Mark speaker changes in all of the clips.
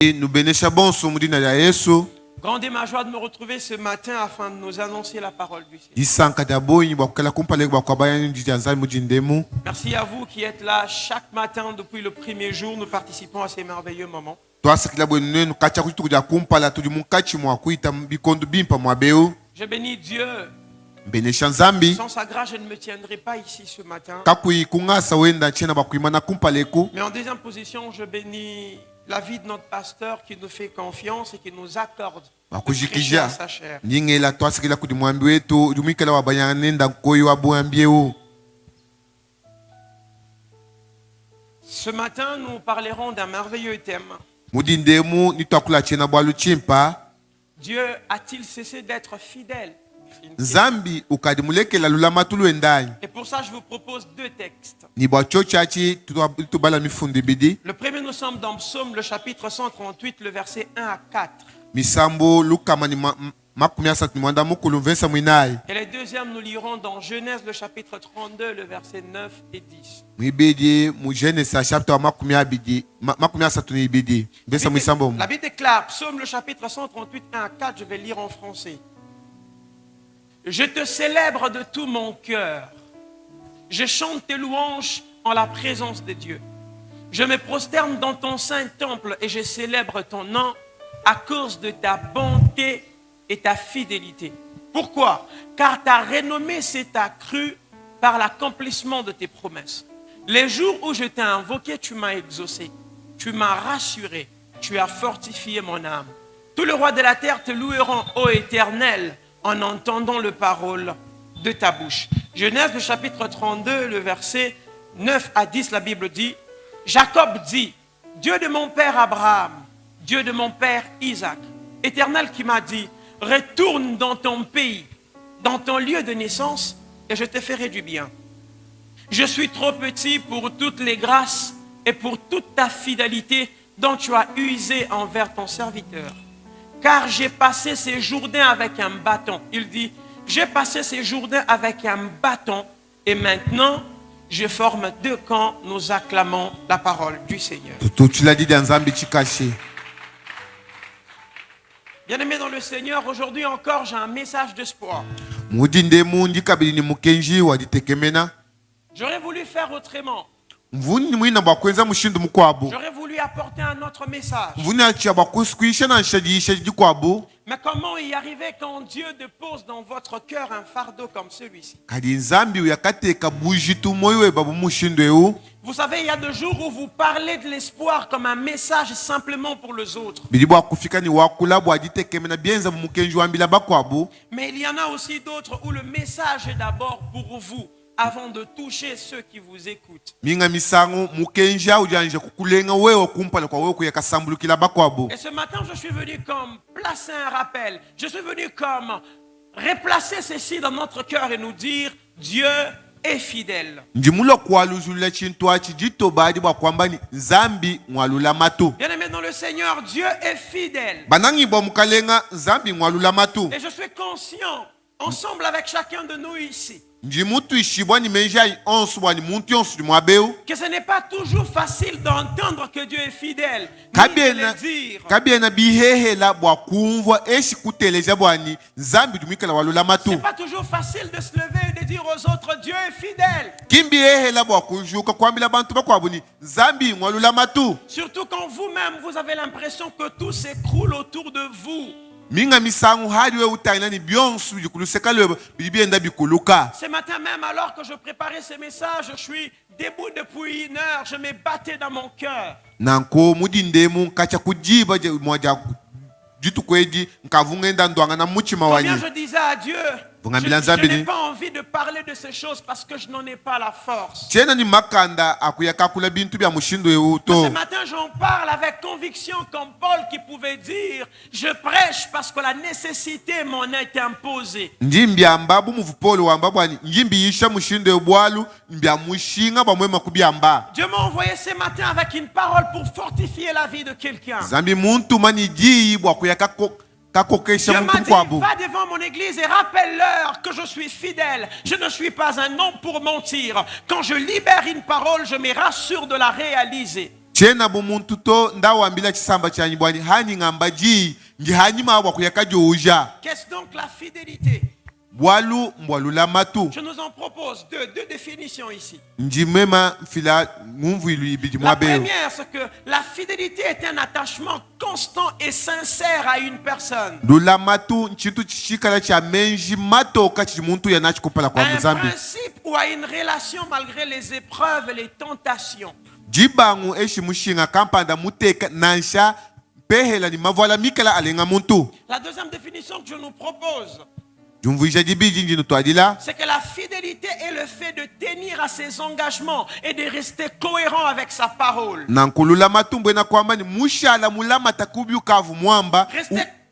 Speaker 1: Nous bénissons son mudina ya Yesu.
Speaker 2: Grande est ma joie de me retrouver ce matin afin de nous annoncer la parole du Seigneur. Merci à vous qui êtes là chaque matin depuis le premier jour. Nous participons à ces merveilleux moments. Je bénis Dieu. Sans sa grâce, je ne me tiendrai pas ici ce matin. Mais en deuxième position, je bénis la vie de notre pasteur qui nous fait confiance et qui nous accorde de prêcher à sa chair. Ce matin, nous parlerons d'un merveilleux thème. Dieu a-t-il cessé d'être fidèle? Et pour ça, je vous propose deux textes. Le premier, nous sommes dans Psaume, le chapitre 138, le verset 1 à 4. Et les deuxièmes, nous lirons dans Genèse, le chapitre 32, le verset 9 et 10. La Bible déclare, Psaume, le chapitre 138, 1 à 4, je vais lire en français. Je te célèbre de tout mon cœur. Je chante tes louanges en la présence de Dieu. Je me prosterne dans ton saint temple et je célèbre ton nom à cause de ta bonté et ta fidélité. Pourquoi? Car ta renommée s'est accrue par l'accomplissement de tes promesses. Les jours où je t'ai invoqué, tu m'as exaucé. Tu m'as rassuré. Tu as fortifié mon âme. Tous les rois de la terre te loueront, ô Éternel, en entendant les paroles de ta bouche. Genèse, le chapitre 32, le verset 9 à 10, la Bible dit, Jacob dit, Dieu de mon père Abraham, Dieu de mon père Isaac, Éternel qui m'a dit, retourne dans ton pays, dans ton lieu de naissance, et je te ferai du bien. Je suis trop petit pour toutes les grâces et pour toute ta fidélité dont tu as usé envers ton serviteur. Car j'ai passé ces Jourdains avec un bâton. Il dit, j'ai passé ces Jourdains avec un bâton et maintenant je forme deux camps, nous acclamons la parole du Seigneur. Bien-aimés dans le Seigneur, aujourd'hui encore j'ai un message d'espoir. J'aurais voulu faire autrement. J'aurais voulu apporter un autre message. Mais comment y arriver quand Dieu dépose dans votre cœur un fardeau comme celui-ci? Vous savez, il y a des jours où vous parlez de l'espoir comme un message simplement pour les autres. Mais il y en a aussi d'autres où le message est d'abord pour vous, avant de toucher ceux qui vous écoutent. Et ce matin, je suis venu comme placer un rappel. Je suis venu comme replacer ceci dans notre cœur et nous dire, Dieu est fidèle. Bien-aimé dans le Seigneur, Dieu est fidèle. Et je suis conscient, ensemble avec chacun de nous ici, que ce n'est pas toujours facile d'entendre que Dieu est fidèle, ni de le dire. C'est pas toujours facile de se lever et de dire aux autres, Dieu est fidèle. Surtout quand vous-même, vous avez l'impression que tout s'écroule autour de vous. Ce matin même, alors que je préparais ce message, je suis debout depuis 1 heure, je me battais dans mon cœur. Combien je disais à Dieu, je n'ai pas envie de parler de ces choses parce que je n'en ai pas la force. Mais ce matin, j'en parle avec conviction comme Paul qui pouvait dire, je prêche parce que la nécessité m'en est imposée. Dieu m'a envoyé ce matin avec une parole pour fortifier la vie de quelqu'un. Dieu m'a dit, va devant mon église et rappelle-leur que je suis fidèle. Je ne suis pas un homme pour mentir. Quand je libère une parole, je me rassure de la réaliser.
Speaker 1: chena bumuntu to ndawambila chisamba chanyi bwani hani ngamba ji nji hani mawa kuyakajoja.
Speaker 2: Qu'est-ce donc la fidélité?
Speaker 1: Bwalu mbwalula matu.
Speaker 2: Je nous en propose deux définitions ici.
Speaker 1: Njimema fila mumvu ibidi
Speaker 2: La
Speaker 1: mwabeo.
Speaker 2: première, c'est que la fidélité est un attachement constant et sincère à une personne.
Speaker 1: Lula matu nchitu chikala cha menji matoka chimuntu yanachikopala kwa
Speaker 2: Un
Speaker 1: mzambi.
Speaker 2: principe ou à une relation malgré les épreuves et les tentations.
Speaker 1: Jibangu eshi mushinga kampanda muteka nansha pehela ni mavala mikala alenga muntu.
Speaker 2: La deuxième définition que je nous propose,
Speaker 1: Jumvuisha jibiji njinu twadila.
Speaker 2: c'est que la fidélité est le fait de tenir à ses engagements et de rester cohérent avec sa parole.
Speaker 1: Nankulula matumbo na kwamba ni mushala mulama takubi kavu mwamba.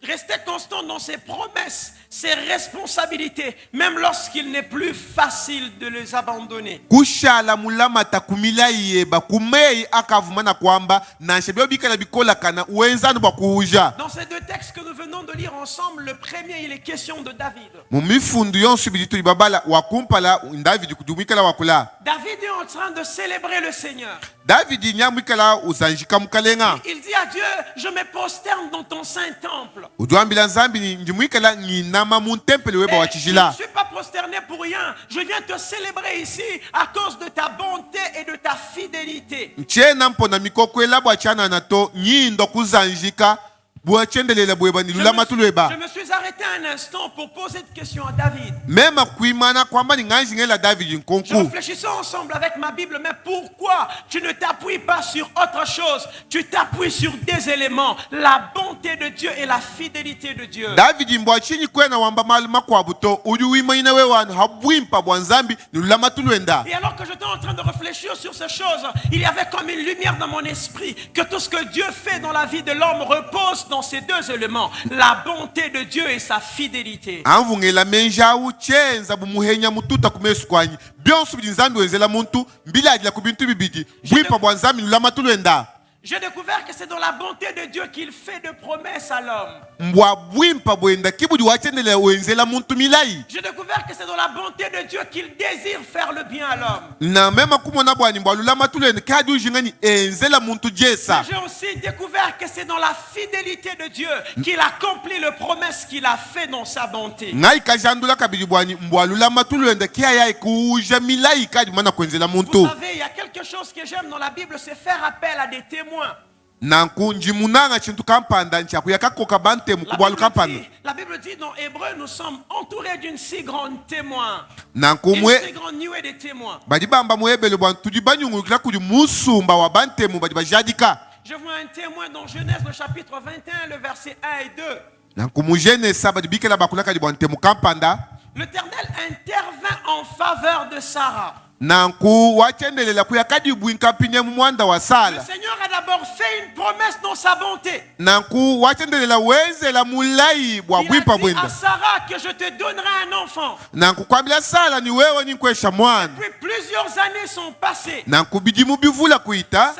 Speaker 2: Rester constant dans ses promesses, ses responsabilités, même lorsqu'il n'est plus facile de les abandonner.
Speaker 1: Kushala mulama takumila yeba kumei akavumana kwamba nanshabio bikala bikola kana uenzanu bakuuja.
Speaker 2: Dans ces deux textes que nous venons de lire ensemble, le premier, il est question de David.
Speaker 1: Mumifundu yonsu biditu babala wakumpala David kudumikala wakula.
Speaker 2: David est en train de célébrer le Seigneur.
Speaker 1: David nyamwikala uzanjika mukalenga.
Speaker 2: Il dit à Dieu, je me prosterne dans ton saint temple.
Speaker 1: Udwambila nzambi ni njimwikala ninama muntempele weba
Speaker 2: Et je
Speaker 1: wachijila.
Speaker 2: ne suis pas prosterné pour rien. Je viens te célébrer ici à cause de ta bonté et de ta fidélité.
Speaker 1: Nchena mpona mikokwela bwachana nato nyindo kuzanjika bwachendelela bweba nilula matulweba.
Speaker 2: Je me suis arrêté un instant pour poser une question à David.
Speaker 1: Mema kuimana kwamba ni nganjingela David
Speaker 2: Je
Speaker 1: nkonku.
Speaker 2: réfléchissais ensemble avec ma Bible, mais pourquoi tu ne t'appuies pas sur autre chose? Tu t'appuies sur des éléments, la bonté de Dieu et la fidélité de Dieu.
Speaker 1: David mbwachini kwena wamba maluma kwa buto ujuwima inawe wanu habwimpa bwanzambi nilula matulwenda.
Speaker 2: Et alors que j'étais en train de réfléchir sur ces choses, il y avait comme une lumière dans mon esprit que tout ce que Dieu fait dans la vie de l'homme repose dans ces deux éléments, la bonté de Dieu et sa fidélité.
Speaker 1: Anvungela menjawu chenza bumuhenya mututa kumesu kwanyi. Byonsu bidinzambi wenzela muntu mbila ajila kubintu bibidi. Bwimpa bwanzambi nilula matulwenda.
Speaker 2: J'ai découvert que c'est dans la bonté de Dieu qu'il fait de promesses à l'homme.
Speaker 1: Mbwa bwimpa bwenda kibudi wachendele wenzela muntu milai.
Speaker 2: J'ai découvert que c'est dans la bonté de Dieu qu'il désire faire le bien à l'homme.
Speaker 1: Na mema kumona bwani mbwa lula matulwenda kadi ujingani enzela muntu jesa.
Speaker 2: J'ai aussi découvert que c'est dans la fidélité de Dieu qu'il accomplit les promesses qu'il a fait dans sa bonté.
Speaker 1: Ngai kajandula kabidi bwani mbwa lula matulwenda kia ya kuuja milai kadi mana kwenzela
Speaker 2: Vous
Speaker 1: muntu.
Speaker 2: savez, il y a quelque chose que j'aime dans la Bible, c'est faire appel à des témoins.
Speaker 1: Nanku njimunanga chintu kampanda nchaku yakakoka bante mukubwalu kampanda.
Speaker 2: La Bible dit dans Hébreu, nous sommes entourés d'une si grande témoin.
Speaker 1: Nanku
Speaker 2: Une
Speaker 1: mwe
Speaker 2: si grande nuée de témoins.
Speaker 1: badibamba mwebele bwan tudibanyungukira kuli musumba wa bantemu badibajadika.
Speaker 2: Je vois un témoin dans Genèse, le chapitre 21, le verset 1 et 2.
Speaker 1: Nanku mujene saba dibikela bakulaka di bantemu kampanda.
Speaker 2: L'Éternel intervint en faveur de Sarah.
Speaker 1: Nanku wachendelela kuyakadi bwinka pinye mwanda wa
Speaker 2: Le
Speaker 1: sala.
Speaker 2: Seigneur a d'abord fait une promesse dans sa bonté.
Speaker 1: Nanku wachendelela wenzela mulai bwa
Speaker 2: Il a
Speaker 1: bwimpa
Speaker 2: dit
Speaker 1: bwenda.
Speaker 2: à Sarah que je te donnerai un enfant.
Speaker 1: Nanku kwambia sala ni wewe ni kwesha mwana.
Speaker 2: Puis plusieurs années sont passées.
Speaker 1: Nanku bidimu bivula kuita.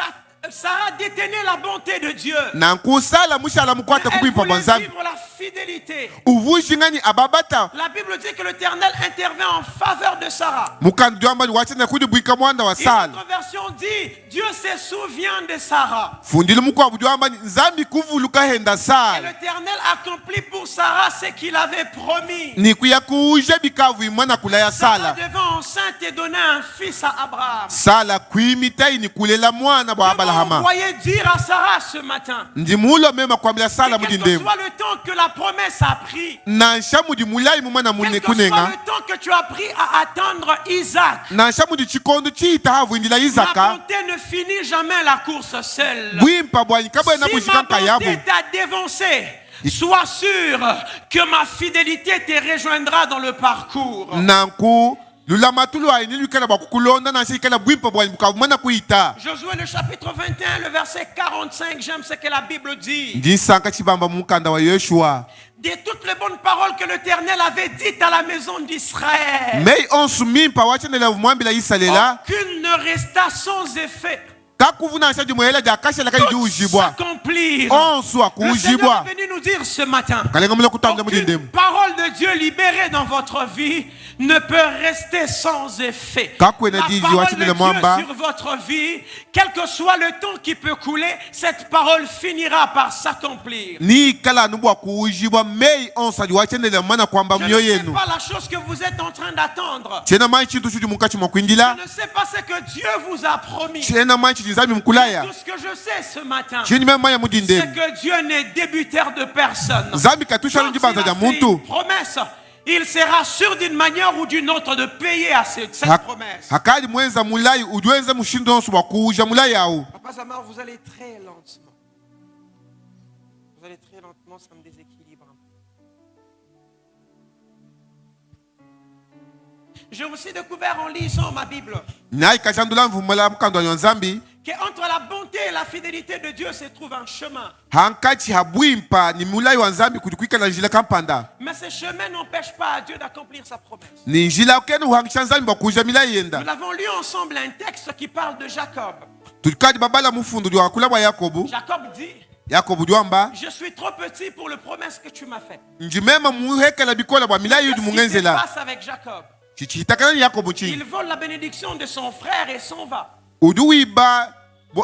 Speaker 2: Sarah détenait la bonté de Dieu.
Speaker 1: Nanku sala mushala mukwata
Speaker 2: Elle
Speaker 1: kubwimpa
Speaker 2: voulait
Speaker 1: bwanzambi.
Speaker 2: vivre la fidélité.
Speaker 1: Uvushingani ababata.
Speaker 2: La Bible dit que l'Éternel intervint en faveur de Sarah.
Speaker 1: Mukandu amba wachenda kudi bwika mwanda wa
Speaker 2: Une
Speaker 1: sala.
Speaker 2: autre version dit Dieu se souvient de Sarah.
Speaker 1: Fundile mukwa budu amba nzambi kuvuluka henda
Speaker 2: Et
Speaker 1: sala.
Speaker 2: l'Éternel accomplit pour Sarah ce qu'il avait promis.
Speaker 1: Ni kuyakuja bikavu imwana kulaya
Speaker 2: Sarah
Speaker 1: sala.
Speaker 2: devant enceinte et donner un fils à Abraham.
Speaker 1: Sala kuimitai ni kulela mwana bwa
Speaker 2: Je
Speaker 1: Abrahama.
Speaker 2: voyais dire à Sarah ce matin,
Speaker 1: Ndimulo mema kwambia sala
Speaker 2: quel que
Speaker 1: mudindemu.
Speaker 2: soit le temps que la promesse a pris,
Speaker 1: Nansha mudi mulai mumana
Speaker 2: quel
Speaker 1: mune
Speaker 2: que soit
Speaker 1: kunenga.
Speaker 2: le temps que tu as pris à attendre Isaac,
Speaker 1: Nansha mudi chikondo chita havu indila
Speaker 2: ma
Speaker 1: Isaka.
Speaker 2: bonté ne finit jamais la course seule.
Speaker 1: Bwimpa bwani kabwe na
Speaker 2: Si ma
Speaker 1: bushikanka
Speaker 2: bonté
Speaker 1: yabu.
Speaker 2: t'a dévancé, sois sûr que ma fidélité te rejoindra dans le parcours.
Speaker 1: Nanku lula matulu aini lukala bakukulonda na shikala bwimpa bwani bukavu mana kuita.
Speaker 2: Josué le chapitre 21, le verset 45, j'aime ce que la Bible dit.
Speaker 1: Ndisanka chibamba mukanda wa Yeshua.
Speaker 2: De toutes les bonnes paroles que l'Éternel avait dites à la maison d'Israël,
Speaker 1: Mei onsu mimpa wachendela mwambila isalela.
Speaker 2: aucune ne resta sans effet.
Speaker 1: Kakuvuna shaji mwela ja kasha la kaji
Speaker 2: Toutes
Speaker 1: ujibwa.
Speaker 2: s'accomplirent.
Speaker 1: Onsu
Speaker 2: Le Seigneur
Speaker 1: akujibwa.
Speaker 2: est venu nous dire ce matin,
Speaker 1: kalenga mula kutambula
Speaker 2: aucune
Speaker 1: mudindemu
Speaker 2: parole de Dieu libérée dans votre vie ne peut rester sans effet. La
Speaker 1: Kakwena di
Speaker 2: parole
Speaker 1: jiwachine
Speaker 2: de
Speaker 1: le mwamba.
Speaker 2: Dieu sur votre vie, quel que soit le temps qui peut couler, cette parole finira par s'accomplir.
Speaker 1: Ni kala nubu kuujibwa mei onsa jiwachine le mana kwamba
Speaker 2: Je
Speaker 1: myo
Speaker 2: ne sais
Speaker 1: yenu.
Speaker 2: pas la chose que vous êtes en train d'attendre.
Speaker 1: Chena manchi chintu chuju mukachi mwakwindila.
Speaker 2: Je ne sais pas ce que Dieu vous a promis.
Speaker 1: Chena manchi jinzami mkulaya.
Speaker 2: Tout ce que je sais ce matin,
Speaker 1: Cheni mema ya
Speaker 2: c'est
Speaker 1: mudindemu.
Speaker 2: que Dieu n'est débuteur de personne.
Speaker 1: Zambi katusha
Speaker 2: Quand
Speaker 1: njibanza
Speaker 2: il
Speaker 1: ja
Speaker 2: a fait une
Speaker 1: muntu.
Speaker 2: promesse, il sera sûr d'une manière ou d'une autre de payer à cette promesse.
Speaker 1: Hakali mwenza mulai ujuenza mushindo onsu wakuuja mulai au.
Speaker 2: Papa Zamar, vous allez très lentement. Vous allez très lentement, ça me déséquilibre un peu. J'ai aussi découvert en lisant ma Bible
Speaker 1: Nai kashandula mvumala mkando wa Nzambi.
Speaker 2: qu'entre la bonté et la fidélité de Dieu se trouve un chemin.
Speaker 1: Hankachi habwimpa ni mulai wa Nzambi kulikwika na njila kampanda.
Speaker 2: Mais ce chemin n'empêche pas Dieu d'accomplir sa promesse.
Speaker 1: Ni njila kenu uhangisha Nzambi bakuja milai yenda.
Speaker 2: Nous avons lu ensemble un texte qui parle de Jacob.
Speaker 1: Tulikadi babala mufundu diwa kula wa Yakobu.
Speaker 2: Jacob dit,
Speaker 1: Yakobu diwamba.
Speaker 2: je suis trop petit pour le promesse que tu m'as faite.
Speaker 1: Njimema muhekela bikola bwa milai yudu
Speaker 2: Qu'est-ce qui se
Speaker 1: mungenzela.
Speaker 2: passe avec Jacob?
Speaker 1: Chichitakana ni Yakobu chi.
Speaker 2: Il vole la bénédiction de son frère et s'en va.
Speaker 1: Uduiba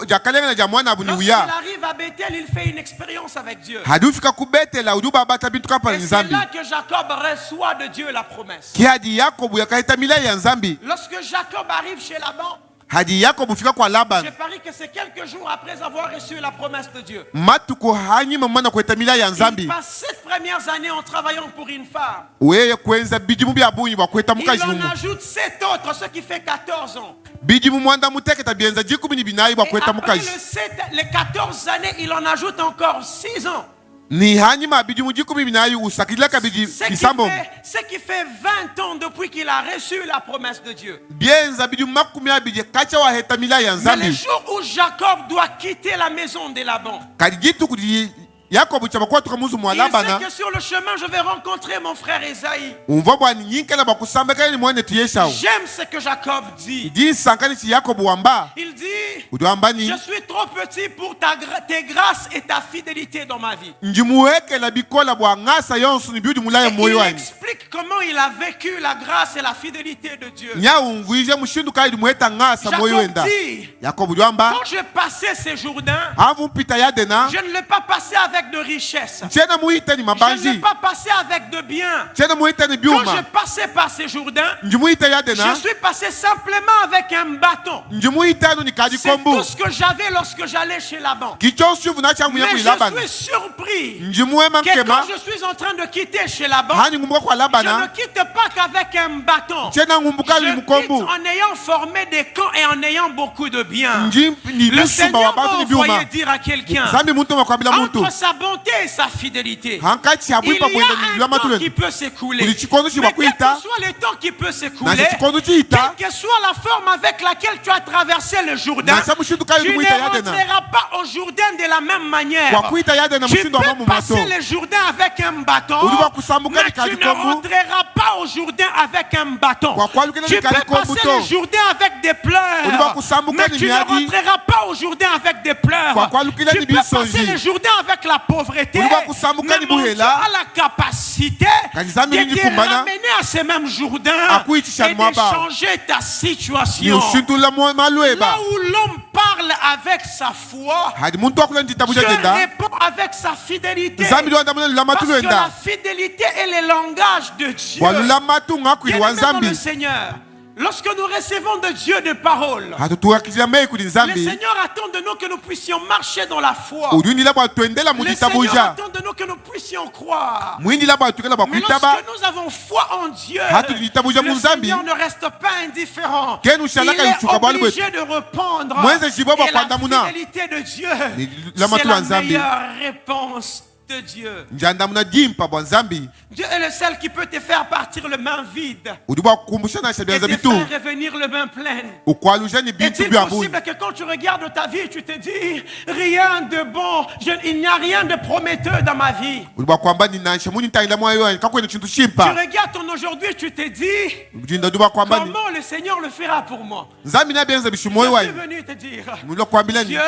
Speaker 1: jakalenga na jamwana abuni
Speaker 2: Lorsqu'il
Speaker 1: uya.
Speaker 2: arrive à Bethel, il fait une expérience avec Dieu.
Speaker 1: Hadufika kubetela uduba bata bintu kapa
Speaker 2: Et c'est
Speaker 1: Nzambi.
Speaker 2: là que Jacob reçoit de Dieu la promesse.
Speaker 1: Kiadi Yakobu yakaita milai ya Nzambi.
Speaker 2: Lorsque Jacob arrive chez Laban,
Speaker 1: Hadi Yakobu fika kwa Laban.
Speaker 2: j'ai parié que c'est quelques jours après avoir reçu la promesse de Dieu.
Speaker 1: Matuko hanyima mwana kweta milai ya
Speaker 2: Il
Speaker 1: Nzambi.
Speaker 2: passe 7 premières années en travaillant pour une femme.
Speaker 1: Weye kwenza bijimu bya bunyi bakweta
Speaker 2: Il
Speaker 1: mukaji
Speaker 2: en
Speaker 1: mumu.
Speaker 2: ajoute 7 autres, ce qui fait 14 ans.
Speaker 1: Bijimu mwanda muteketa bienza jikumi ni binayi
Speaker 2: Et
Speaker 1: bakweta
Speaker 2: après
Speaker 1: mukaji.
Speaker 2: les 14 années, il en ajoute encore 6 ans.
Speaker 1: Ni hanyima bijimu jikumi binayi usakilaka biji bisambo.
Speaker 2: Ce qui fait 20 ans depuis qu'il a reçu la promesse de Dieu.
Speaker 1: Bienza bijimu makumi abije kacha wa heta milai ya
Speaker 2: Mais le
Speaker 1: Nzambi.
Speaker 2: jour où Jacob doit quitter la maison de Laban,
Speaker 1: Kadijitu kudi Yakobu chabakuwa tukamuzu mwa
Speaker 2: il
Speaker 1: Labana.
Speaker 2: sait que sur le chemin, je vais rencontrer mon frère Esaïe.
Speaker 1: Umva bwani nyinkela bakusambeka ni mwene tuyeshao.
Speaker 2: J'aime ce que Jacob dit.
Speaker 1: Di sankani chi Yakobu wamba.
Speaker 2: Il dit,
Speaker 1: Uduambani.
Speaker 2: je suis trop petit pour tes grâces et ta fidélité dans ma vie.
Speaker 1: Njimuwekela bikola bwa ngasa yonsu ni biudi mulaya
Speaker 2: Et
Speaker 1: moyo
Speaker 2: il
Speaker 1: wani.
Speaker 2: explique comment il a vécu la grâce et la fidélité de Dieu.
Speaker 1: Nyawu mvuije mushindu kaidi mueta ngasa moyo
Speaker 2: Jacob
Speaker 1: wenda.
Speaker 2: dit,
Speaker 1: Yakobu diwamba.
Speaker 2: quand je passais ces Jourdains,
Speaker 1: Avu mpita yadena.
Speaker 2: je ne l'ai pas passé avec de richesse.
Speaker 1: Chena muita ni
Speaker 2: Je ne
Speaker 1: mabanji.
Speaker 2: l'ai pas passé avec de biens.
Speaker 1: Chena muita ni
Speaker 2: Quand je
Speaker 1: biuma.
Speaker 2: passais par ces Jourdains,
Speaker 1: Njimuita yadena.
Speaker 2: je suis passé simplement avec un bâton.
Speaker 1: Njimuita no ni kadi
Speaker 2: C'est
Speaker 1: kombu.
Speaker 2: tout ce que j'avais lorsque j'allais chez Laban.
Speaker 1: Kicho suvu na changu
Speaker 2: Mais
Speaker 1: yangu
Speaker 2: je
Speaker 1: Laban.
Speaker 2: suis surpris
Speaker 1: Njimuema
Speaker 2: que
Speaker 1: nkema.
Speaker 2: quand je suis en train de quitter chez Laban,
Speaker 1: Hani ngumbuka kwa
Speaker 2: je ne
Speaker 1: Labana.
Speaker 2: quitte pas qu'avec un bâton.
Speaker 1: Chena ngumbuka ni
Speaker 2: Je quitte
Speaker 1: mkombu.
Speaker 2: en ayant formé des camps et en ayant beaucoup de biens.
Speaker 1: Njim ni
Speaker 2: Le
Speaker 1: lusumba wa
Speaker 2: Seigneur m'a
Speaker 1: batu ni biuma.
Speaker 2: envoyé dire à quelqu'un,
Speaker 1: Zambi muntu makwambila muntu.
Speaker 2: entre sa bonté et sa fidélité,
Speaker 1: Hankati
Speaker 2: il
Speaker 1: habwipa
Speaker 2: y
Speaker 1: bwenda
Speaker 2: a
Speaker 1: ni
Speaker 2: un temps
Speaker 1: matulendo.
Speaker 2: qui peut s'écouler.
Speaker 1: Kuli chikondo chi
Speaker 2: Mais quel
Speaker 1: bakuita.
Speaker 2: que soit le temps qui peut
Speaker 1: Na
Speaker 2: s'écouler,
Speaker 1: chikondo chi ita.
Speaker 2: quelle que soit la forme avec laquelle tu as traversé le Jourdain,
Speaker 1: Na sabu shindu kayo
Speaker 2: tu ne
Speaker 1: muita yadena.
Speaker 2: rentreras pas au Jourdain de la même manière.
Speaker 1: Kwa kuita yadena
Speaker 2: Tu
Speaker 1: mushindu wa
Speaker 2: peux
Speaker 1: mamu mato.
Speaker 2: passer le Jourdain avec un bâton,
Speaker 1: Uliwa kusambuka
Speaker 2: mais
Speaker 1: ni
Speaker 2: tu ne
Speaker 1: kadikombu.
Speaker 2: rentreras pas au Jours-Dain avec un bâton.
Speaker 1: Kwa kwalukela
Speaker 2: Tu
Speaker 1: ni
Speaker 2: peux
Speaker 1: kadikombu
Speaker 2: passer
Speaker 1: to.
Speaker 2: le Jourdain avec des pleurs,
Speaker 1: Uliwa kusambuka
Speaker 2: mais
Speaker 1: ni
Speaker 2: tu ne
Speaker 1: miadi.
Speaker 2: rentreras pas au Jourdain avec des pleurs.
Speaker 1: Kwa kwalukela
Speaker 2: Tu
Speaker 1: ni
Speaker 2: peux
Speaker 1: bisonji.
Speaker 2: passer le Jourdain avec la pauvreté,
Speaker 1: Uliwa kusambuka ni
Speaker 2: mais mon Dieu
Speaker 1: buhela.
Speaker 2: a la capacité
Speaker 1: Kazambi
Speaker 2: de
Speaker 1: ni
Speaker 2: te
Speaker 1: kumbana.
Speaker 2: ramener à ce même Jourdain
Speaker 1: Akuitisha
Speaker 2: et de
Speaker 1: mwaba.
Speaker 2: changer ta
Speaker 1: Ni
Speaker 2: situation.
Speaker 1: ushindu la malueba.
Speaker 2: Là où l'homme parle avec sa foi,
Speaker 1: Hadi muntu akula njitabu
Speaker 2: Dieu
Speaker 1: jenda.
Speaker 2: répond avec sa fidélité.
Speaker 1: Zambi liwa ndamuna la
Speaker 2: Parce que la
Speaker 1: matulenda.
Speaker 2: fidélité est le langage de Dieu.
Speaker 1: Walula matu ngakwili wa
Speaker 2: Bien-aimés dans le
Speaker 1: Nzambi.
Speaker 2: Seigneur, lorsque nous recevons de Dieu des paroles,
Speaker 1: Hatutuwakizia mei kuli
Speaker 2: le
Speaker 1: Nzambi.
Speaker 2: Seigneur attend de nous que nous puissions marcher dans la foi.
Speaker 1: Udwindi labo tuendela
Speaker 2: Le
Speaker 1: mujitabu
Speaker 2: Seigneur
Speaker 1: ja.
Speaker 2: attend de nous que nous puissions croire.
Speaker 1: Mwindi labo tukela
Speaker 2: Mais
Speaker 1: bakwitaba.
Speaker 2: lorsque nous avons foi en Dieu,
Speaker 1: Hatu jitabuja
Speaker 2: le
Speaker 1: muzambi.
Speaker 2: Seigneur ne reste pas indifférent.
Speaker 1: Kenu
Speaker 2: Il
Speaker 1: shalaka
Speaker 2: est
Speaker 1: ichuka bali bwetu.
Speaker 2: obligé de répondre.
Speaker 1: Mweze jiboba
Speaker 2: Et la
Speaker 1: kwanda muna.
Speaker 2: fidélité de Dieu,
Speaker 1: Ni la
Speaker 2: c'est
Speaker 1: matu
Speaker 2: la
Speaker 1: wa Nzambi.
Speaker 2: meilleure réponse de Dieu.
Speaker 1: Njanda muna jimpa bwa Nzambi.
Speaker 2: Dieu est le seul qui peut te faire partir le main vide
Speaker 1: Udiba kukumbusha na
Speaker 2: et
Speaker 1: shabianza
Speaker 2: te
Speaker 1: bitu.
Speaker 2: faire revenir le main plein.
Speaker 1: Ukwalusha ni bitu
Speaker 2: Est-il
Speaker 1: bya bunyi.
Speaker 2: possible que quand tu regardes ta vie, tu te dis rien de bon, il n'y a rien de prometteur dans ma vie.
Speaker 1: Udiba kwamba ni nansha muni ntaila mwayo kakwene chintu
Speaker 2: Tu
Speaker 1: shimpa.
Speaker 2: regardes ton aujourd'hui, tu te dis
Speaker 1: Ujinda udiba kwamba ni.
Speaker 2: comment le Seigneur le fera pour moi.
Speaker 1: Nzambi na bianza
Speaker 2: Je
Speaker 1: bishumoyo
Speaker 2: suis
Speaker 1: wani.
Speaker 2: venu te dire
Speaker 1: Mulo kwambila ni.
Speaker 2: Dieu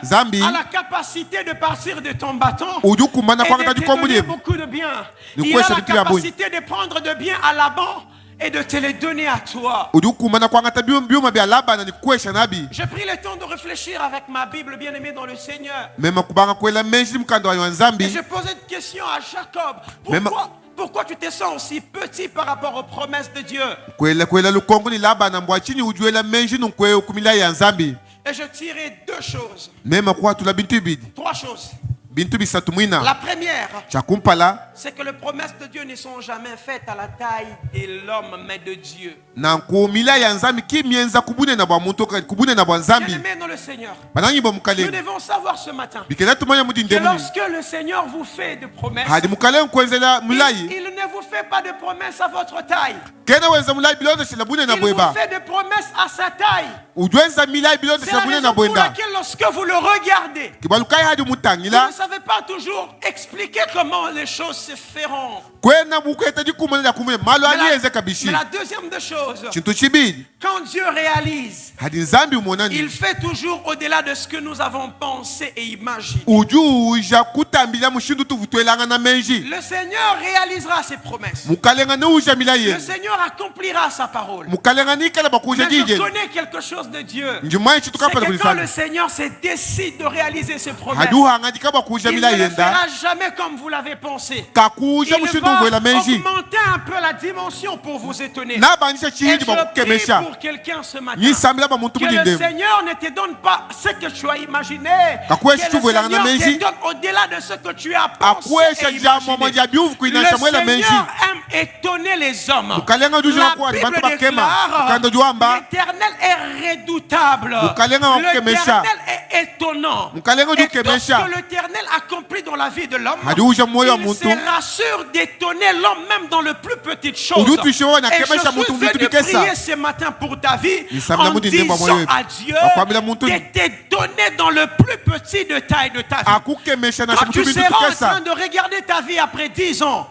Speaker 1: Zambi.
Speaker 2: a la capacité de partir de ton bâton
Speaker 1: Uduku kumana
Speaker 2: et
Speaker 1: kwanga
Speaker 2: de
Speaker 1: tadi
Speaker 2: te
Speaker 1: kwa
Speaker 2: donner
Speaker 1: mudi.
Speaker 2: beaucoup de bien.
Speaker 1: Ni
Speaker 2: Il a
Speaker 1: kwesha
Speaker 2: la
Speaker 1: vitu vya buni.
Speaker 2: capacité de prendre de bien à Laban et de te les donner à toi.
Speaker 1: Udi kumana kwanga tadi biuma bya laba na ni kwesha nabi.
Speaker 2: J'ai pris le temps de réfléchir avec ma Bible bien-aimée dans le Seigneur.
Speaker 1: Mema kubanga kwela menshi mkando wa
Speaker 2: Et
Speaker 1: nzambi.
Speaker 2: je posais une question à Jacob.
Speaker 1: Même-
Speaker 2: Pourquoi tu te sens aussi petit par rapport aux promesses de Dieu?
Speaker 1: Kwela lukongo ni laba na mbwachini ujuela menshi nunkwe kumila ya nzambi.
Speaker 2: Et je tirais deux choses.
Speaker 1: Mema kwa tula bintu ibidi.
Speaker 2: Trois choses.
Speaker 1: Bintu bisatu mwina.
Speaker 2: La première,
Speaker 1: Chakumpala.
Speaker 2: c'est que les promesses de Dieu ne sont jamais faites à la taille de l'homme, mais de Dieu.
Speaker 1: Na kumila ya nzambi kimienza kubune na bwa muntu kubune na bwa nzambi.
Speaker 2: Bien-aimés dans le Seigneur,
Speaker 1: Bananyi bo
Speaker 2: nous
Speaker 1: mukale.
Speaker 2: devons savoir ce matin
Speaker 1: Bikela tumanya mudi
Speaker 2: que
Speaker 1: ndemuni.
Speaker 2: lorsque le Seigneur vous fait des promesses,
Speaker 1: Hadi mukale nkwenzela
Speaker 2: il
Speaker 1: mulai.
Speaker 2: ne vous fait pas de promesses à votre taille.
Speaker 1: Kena wenza mulai bilondo shilabune na
Speaker 2: Il vous
Speaker 1: bweba.
Speaker 2: fait des promesses à sa taille.
Speaker 1: Ujwenza milai bilondo
Speaker 2: C'est la
Speaker 1: shilabune na
Speaker 2: raison pour
Speaker 1: bwenda.
Speaker 2: laquelle lorsque vous le regardez,
Speaker 1: Kibalukai hadi
Speaker 2: vous
Speaker 1: mutangila.
Speaker 2: ne savez pas toujours expliquer comment les choses se feront.
Speaker 1: Kwena mukweta dikumana da kumune malo aliyenze kabishi.
Speaker 2: Mais la deuxième des choses,
Speaker 1: Chintu chibidi.
Speaker 2: quand Dieu réalise,
Speaker 1: Hadi nzambi umonani.
Speaker 2: il fait toujours au-delà de ce que nous avons pensé et imaginé.
Speaker 1: Uja kutambila mushindu tuvutwelanga na menji.
Speaker 2: Le Seigneur réalisera ses promesses.
Speaker 1: Mukalenga ne uja milaye.
Speaker 2: Le Seigneur accomplira sa parole.
Speaker 1: Mukalenga ni kala bakuja
Speaker 2: Mais je
Speaker 1: jije.
Speaker 2: connais quelque chose de Dieu.
Speaker 1: Njumai chitu
Speaker 2: C'est
Speaker 1: kapa da
Speaker 2: que quand le
Speaker 1: kulisana.
Speaker 2: Seigneur se décide de réaliser ses promesses,
Speaker 1: Hadi uhanga dikaba kuja
Speaker 2: il ne le
Speaker 1: milayenda.
Speaker 2: fera jamais comme vous l'avez pensé.
Speaker 1: Kakuja
Speaker 2: Il
Speaker 1: mushindu
Speaker 2: va
Speaker 1: vwela menji.
Speaker 2: augmenter un peu la dimension pour vous étonner.
Speaker 1: Na banisha
Speaker 2: Et
Speaker 1: chihidi
Speaker 2: je prie
Speaker 1: bakukemesha.
Speaker 2: pour quelqu'un ce matin.
Speaker 1: Ni sambila ba muntu
Speaker 2: Que le
Speaker 1: mudinde.
Speaker 2: Seigneur ne te donne pas ce que tu as imaginé.
Speaker 1: Kakwesi
Speaker 2: Que le
Speaker 1: tuvwela na
Speaker 2: Seigneur
Speaker 1: menji.
Speaker 2: te donne au-delà de ce que tu as pensé
Speaker 1: Akwesha
Speaker 2: et
Speaker 1: jambo
Speaker 2: imaginé.
Speaker 1: moja biuvu
Speaker 2: Le
Speaker 1: kuinasha mwela menji.
Speaker 2: Seigneur aime étonner les hommes.
Speaker 1: Mukalenga ujuje
Speaker 2: La
Speaker 1: kwa ni
Speaker 2: Bible
Speaker 1: bantu bakema.
Speaker 2: déclare,
Speaker 1: Mukando juamba.
Speaker 2: l'Éternel est redoutable.
Speaker 1: Mukalenga wa kukemesha.
Speaker 2: L'Éternel est étonnant.
Speaker 1: Mukalenga
Speaker 2: Et
Speaker 1: ujukemesha.
Speaker 2: lorsque l'Éternel accomplit dans la vie de l'homme,
Speaker 1: Hadi uja moyo wa
Speaker 2: il
Speaker 1: muntu.
Speaker 2: sera sûr d'étonner l'homme même dans le plus petite chose.
Speaker 1: Ujutuishiwa na
Speaker 2: Et je
Speaker 1: kemesha
Speaker 2: suis
Speaker 1: muntu
Speaker 2: venu
Speaker 1: vitu bikesa.
Speaker 2: prier ce matin pour ta vie
Speaker 1: Nisamla
Speaker 2: en
Speaker 1: muti ndemba moyo
Speaker 2: disant
Speaker 1: wetu.
Speaker 2: à Dieu
Speaker 1: Bakwambila muntu.
Speaker 2: de te donner dans le plus petit détail de ta vie.
Speaker 1: Akukemesha na
Speaker 2: Quand tu
Speaker 1: shimutu bitu
Speaker 2: seras en
Speaker 1: bikesa.
Speaker 2: train de regarder ta vie après 10 ans,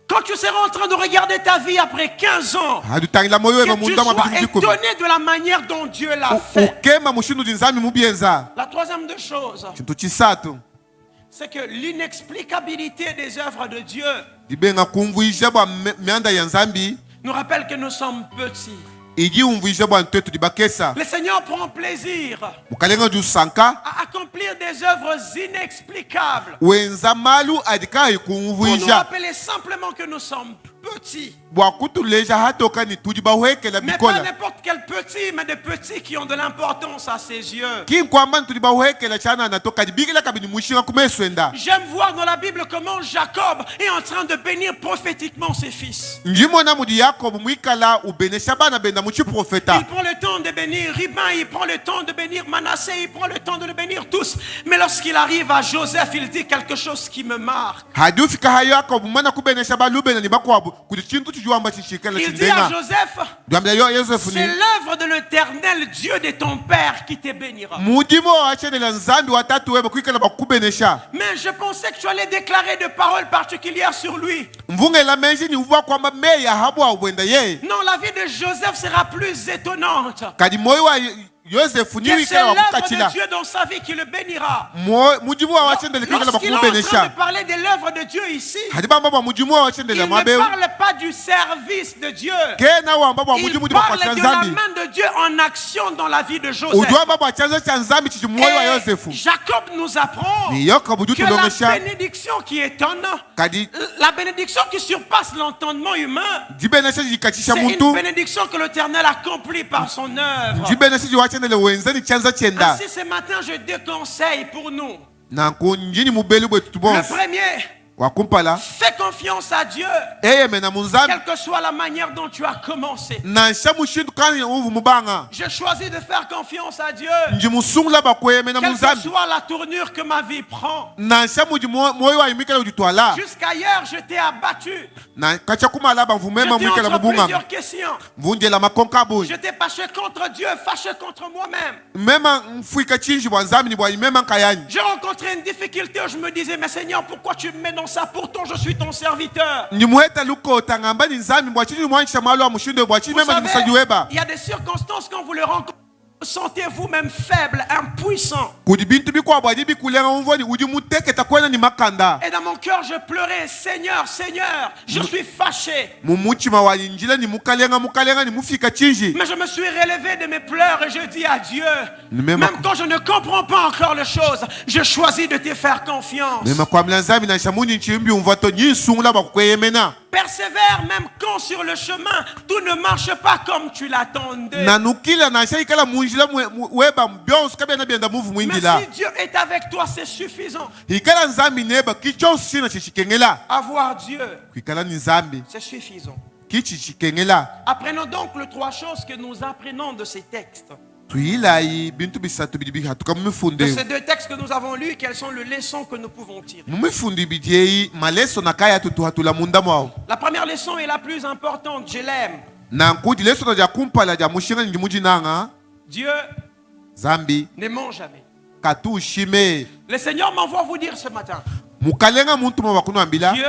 Speaker 2: quand tu seras en train de regarder ta vie après 15 ans,
Speaker 1: Hadi tangila moyo wema
Speaker 2: que tu
Speaker 1: munda
Speaker 2: sois
Speaker 1: mabitu bikumi.
Speaker 2: étonné de la manière dont Dieu l'a fait.
Speaker 1: Ukema mushindu dinzami mubienza.
Speaker 2: La troisième des choses,
Speaker 1: Chintu chisatu.
Speaker 2: c'est que l'inexplicabilité des œuvres de Dieu
Speaker 1: Dibenga kumvuisha bwa mianda ya nzambi.
Speaker 2: nous rappelle que nous sommes petits.
Speaker 1: Igi umvuisha bwa ntetu dibakesa.
Speaker 2: Le Seigneur prend plaisir
Speaker 1: Mukalenga ju sanka.
Speaker 2: à accomplir des œuvres inexplicables
Speaker 1: Wenza malu adikai
Speaker 2: pour nous
Speaker 1: kumvuisha.
Speaker 2: rappeler simplement que nous sommes petits.
Speaker 1: Bwa kutuleja hatoka ni tudibawekela
Speaker 2: Mais pas
Speaker 1: bikola.
Speaker 2: n'importe quel petit, mais des petits qui ont de l'importance à ses yeux.
Speaker 1: Kinkwamba tudibawekela chana anatoka dibigila kabini mushinga kumeswenda.
Speaker 2: J'aime voir dans la Bible comment Jacob est en train de bénir prophétiquement ses fils.
Speaker 1: Njimona mudi Yakobo mwikala ubenesha bana benda muchi profeta.
Speaker 2: Il prend le temps de bénir Ribin, il prend le temps de bénir Manassé, il prend le temps de le bénir tous. Mais lorsqu'il arrive à Joseph, il dit quelque chose qui me marque.
Speaker 1: Hadi ufika hayo Yakobo mwana kubenesha balubena ni bakwabu kuli chintu chijuamba chishikala
Speaker 2: Il dit à
Speaker 1: chindenga.
Speaker 2: Joseph,
Speaker 1: Duambia yo Yosefu
Speaker 2: c'est
Speaker 1: ni
Speaker 2: l'œuvre de l'Éternel Dieu de ton père qui te bénira.
Speaker 1: mudimo achenela nzambi watatu weba kwikala bakubenesha.
Speaker 2: Mais je pensais que tu allais déclarer des paroles particulières sur lui.
Speaker 1: Mvungela menji ni uva kwamba meya habwa ubwenda ye.
Speaker 2: Non, la vie de Joseph sera plus étonnante.
Speaker 1: Kadi moyo wa Yosefu ni
Speaker 2: Que c'est
Speaker 1: wikala
Speaker 2: l'œuvre
Speaker 1: wakukachila.
Speaker 2: de Dieu dans sa vie qui le bénira.
Speaker 1: Mudimo wa wachendele kwikala
Speaker 2: Lorsqu'il est en train de
Speaker 1: bakubenesha.
Speaker 2: parler de l'œuvre de Dieu ici,
Speaker 1: Hadi bamba ba mudimo wa wachendele
Speaker 2: il ne
Speaker 1: mabeu.
Speaker 2: parle pas du service de Dieu.
Speaker 1: Kena wamba ba
Speaker 2: Il
Speaker 1: mudimu
Speaker 2: parle
Speaker 1: bakwacha
Speaker 2: de la
Speaker 1: nzambi.
Speaker 2: main de Dieu en action dans la vie de Joseph.
Speaker 1: Ujua baba chanzo cha nzambi chichi moyo wa
Speaker 2: Et
Speaker 1: Yosefu.
Speaker 2: Jacob nous apprend
Speaker 1: Ni Yakobo
Speaker 2: que la
Speaker 1: tulomesha.
Speaker 2: bénédiction qui étonne,
Speaker 1: Kadi
Speaker 2: la bénédiction qui surpasse l'entendement humain,
Speaker 1: jibenesha jikachisha
Speaker 2: c'est une
Speaker 1: muntu.
Speaker 2: bénédiction que l'Éternel accomplit par son œuvre.
Speaker 1: Jibenesha jiwachendele wenzani chanzo chenda.
Speaker 2: Ainsi, ce matin, je déconseille pour nous.
Speaker 1: Na kunjini mubeli bwetu
Speaker 2: Le
Speaker 1: tubonsi.
Speaker 2: premier,
Speaker 1: Wakumpala.
Speaker 2: fais confiance à Dieu,
Speaker 1: Eye mena munzambi.
Speaker 2: quelle que soit la manière dont tu as commencé.
Speaker 1: Na shamushindu kani uvu mubanga.
Speaker 2: J'ai choisi de faire confiance à Dieu,
Speaker 1: Njimusungula bakweye mena
Speaker 2: quelle que
Speaker 1: munzambi.
Speaker 2: soit la tournure que ma vie prend.
Speaker 1: Na shamuji moyo wa imikala ujitwala.
Speaker 2: Jusqu'ailleurs, je t'ai abattu.
Speaker 1: Na kacha kumala ba
Speaker 2: Je
Speaker 1: mvumema
Speaker 2: t'ai
Speaker 1: mwikala
Speaker 2: entre
Speaker 1: mubunga.
Speaker 2: plusieurs questions.
Speaker 1: Mvunjela makonka bunji.
Speaker 2: Je t'ai fâché contre Dieu, fâché contre moi-même.
Speaker 1: Mema mfuika chinji bwa nzambi ni bwa imema nkayani.
Speaker 2: J'ai rencontré une difficulté où je me disais, mais Seigneur, pourquoi tu me mets dans ça? Pourtant, je suis ton serviteur.
Speaker 1: Nimueta luko tangamba ni nzambi bwa chini mwanisha malo wa mushindo bwa chini
Speaker 2: Vous
Speaker 1: mema
Speaker 2: savez,
Speaker 1: nimusaji weba.
Speaker 2: il y a des circonstances quand vous les rencontrez, vous sentez vous-même faible, impuissant.
Speaker 1: Kudi bintu bikwa bwa dibi kulenga mvoni uji muteke takwena ni makanda.
Speaker 2: Et dans mon cœur, cœur, je pleurais, Seigneur, Seigneur, je suis fâché.
Speaker 1: mumutima walinjila ni mukalenga ni mufika chinji.
Speaker 2: Mais je me suis relevé de mes pleurs et je dis à Dieu,
Speaker 1: Même
Speaker 2: même quand je ne comprends pas encore les choses, je choisis de te faire confiance.
Speaker 1: Mema kwa mlanzami na shamuni nchimbi umvato nyisungula bakweyemena.
Speaker 2: Persévère même quand sur le chemin, tout ne marche pas comme tu l'attendais.
Speaker 1: Na nukila na shaikala munjila weba byonso kabya na byenda muvu
Speaker 2: Mais
Speaker 1: mwingila.
Speaker 2: si Dieu est avec toi, c'est suffisant.
Speaker 1: Hikala nzambi neba kichonso sina chishikengela.
Speaker 2: Avoir Dieu,
Speaker 1: Kwikala ni nzambi
Speaker 2: c'est suffisant.
Speaker 1: kichishikengela.
Speaker 2: Apprenons donc les 3 choses que nous apprenons de ces textes.
Speaker 1: Tuilai bintu bisatu bidi hatuka
Speaker 2: De
Speaker 1: mumifunde.
Speaker 2: ces 2 textes que nous avons lus, quelles sont les leçons que nous pouvons tirer?
Speaker 1: Mumifundi bidi maleso na kaya tutu hatula munda mwao.
Speaker 2: La première leçon est la plus importante, je l'aime.
Speaker 1: Na nkudi leso na ja kumpala ja mushinga ndi muji nanga.
Speaker 2: Dieu
Speaker 1: Zambi
Speaker 2: ne ment jamais.
Speaker 1: katu shime.
Speaker 2: Le Seigneur m'envoie vous dire ce matin,
Speaker 1: Mukalenga muntu mwakuno ambila.
Speaker 2: Dieu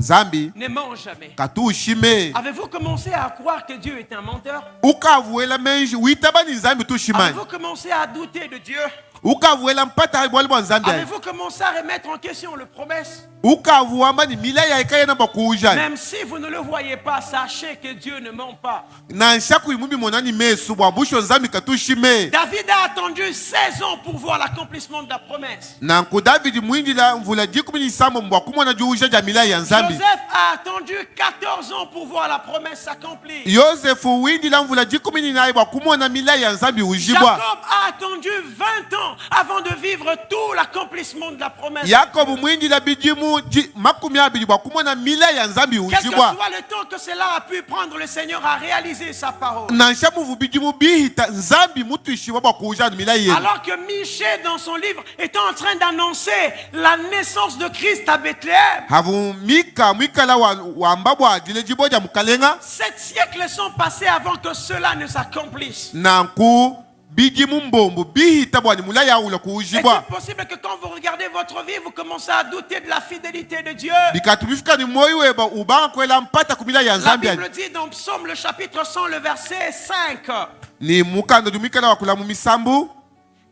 Speaker 1: Zambi
Speaker 2: ne ment jamais.
Speaker 1: katu shime.
Speaker 2: Avez-vous commencé à croire que Dieu est un menteur?
Speaker 1: Ukavuela menji uitaba ni nzambi tu shimani.
Speaker 2: Avez-vous commencé à douter de Dieu?
Speaker 1: Ukavuela mpata bwali bwa nzambi.
Speaker 2: Avez-vous commencé à remettre en question les promesses?
Speaker 1: Ukavuama ni mila ya ikaya na bakuja.
Speaker 2: Même si vous ne le voyez pas, sachez que Dieu ne ment pas.
Speaker 1: Na nshaku imumi monani mesu bwa busho nzambi katu shime.
Speaker 2: David a attendu 16 ans pour voir l'accomplissement de la promesse.
Speaker 1: Na nku David mwindila mvula jikumi ni sambo mbwa kumona juja ja mila ya nzambi.
Speaker 2: Joseph a attendu 14 ans pour voir la promesse s'accomplir.
Speaker 1: Yosefu windila mvula jikumi ni naye bwa kumona mila ya nzambi ujibwa.
Speaker 2: Jacob a attendu 20 ans avant de vivre tout l'accomplissement de la promesse.
Speaker 1: Yakobu mwindila bijimu makumi abili bwa kumona mila ya nzambi
Speaker 2: Quel que
Speaker 1: ujibwa.
Speaker 2: soit le temps que cela a pu prendre, le Seigneur a réalisé sa parole.
Speaker 1: Na nshamu bijimu bihita nzambi mutu ishiwa bwa kuja mila yenu.
Speaker 2: Alors que Michée, dans son livre, est en train d'annoncer la naissance de Christ à Bethléem.
Speaker 1: Havu mwikala wa mbabwa adile jiboja mukalenga.
Speaker 2: 7 siècles sont passés avant que cela ne s'accomplisse.
Speaker 1: Na nku bijimu mbombo bihita bwa ni mula ya ula kuujibwa.
Speaker 2: Est-il possible que quand vous regardez votre vie, vous commencez à douter de la fidélité de Dieu?
Speaker 1: Bikatubifika ni moyo weba ubanga kwela mpata kumila ya
Speaker 2: La
Speaker 1: nzambi.
Speaker 2: Bible dit dans Psaume le chapitre 100, le verset 5.
Speaker 1: Ni mukando dumikala wa kula mumisambu.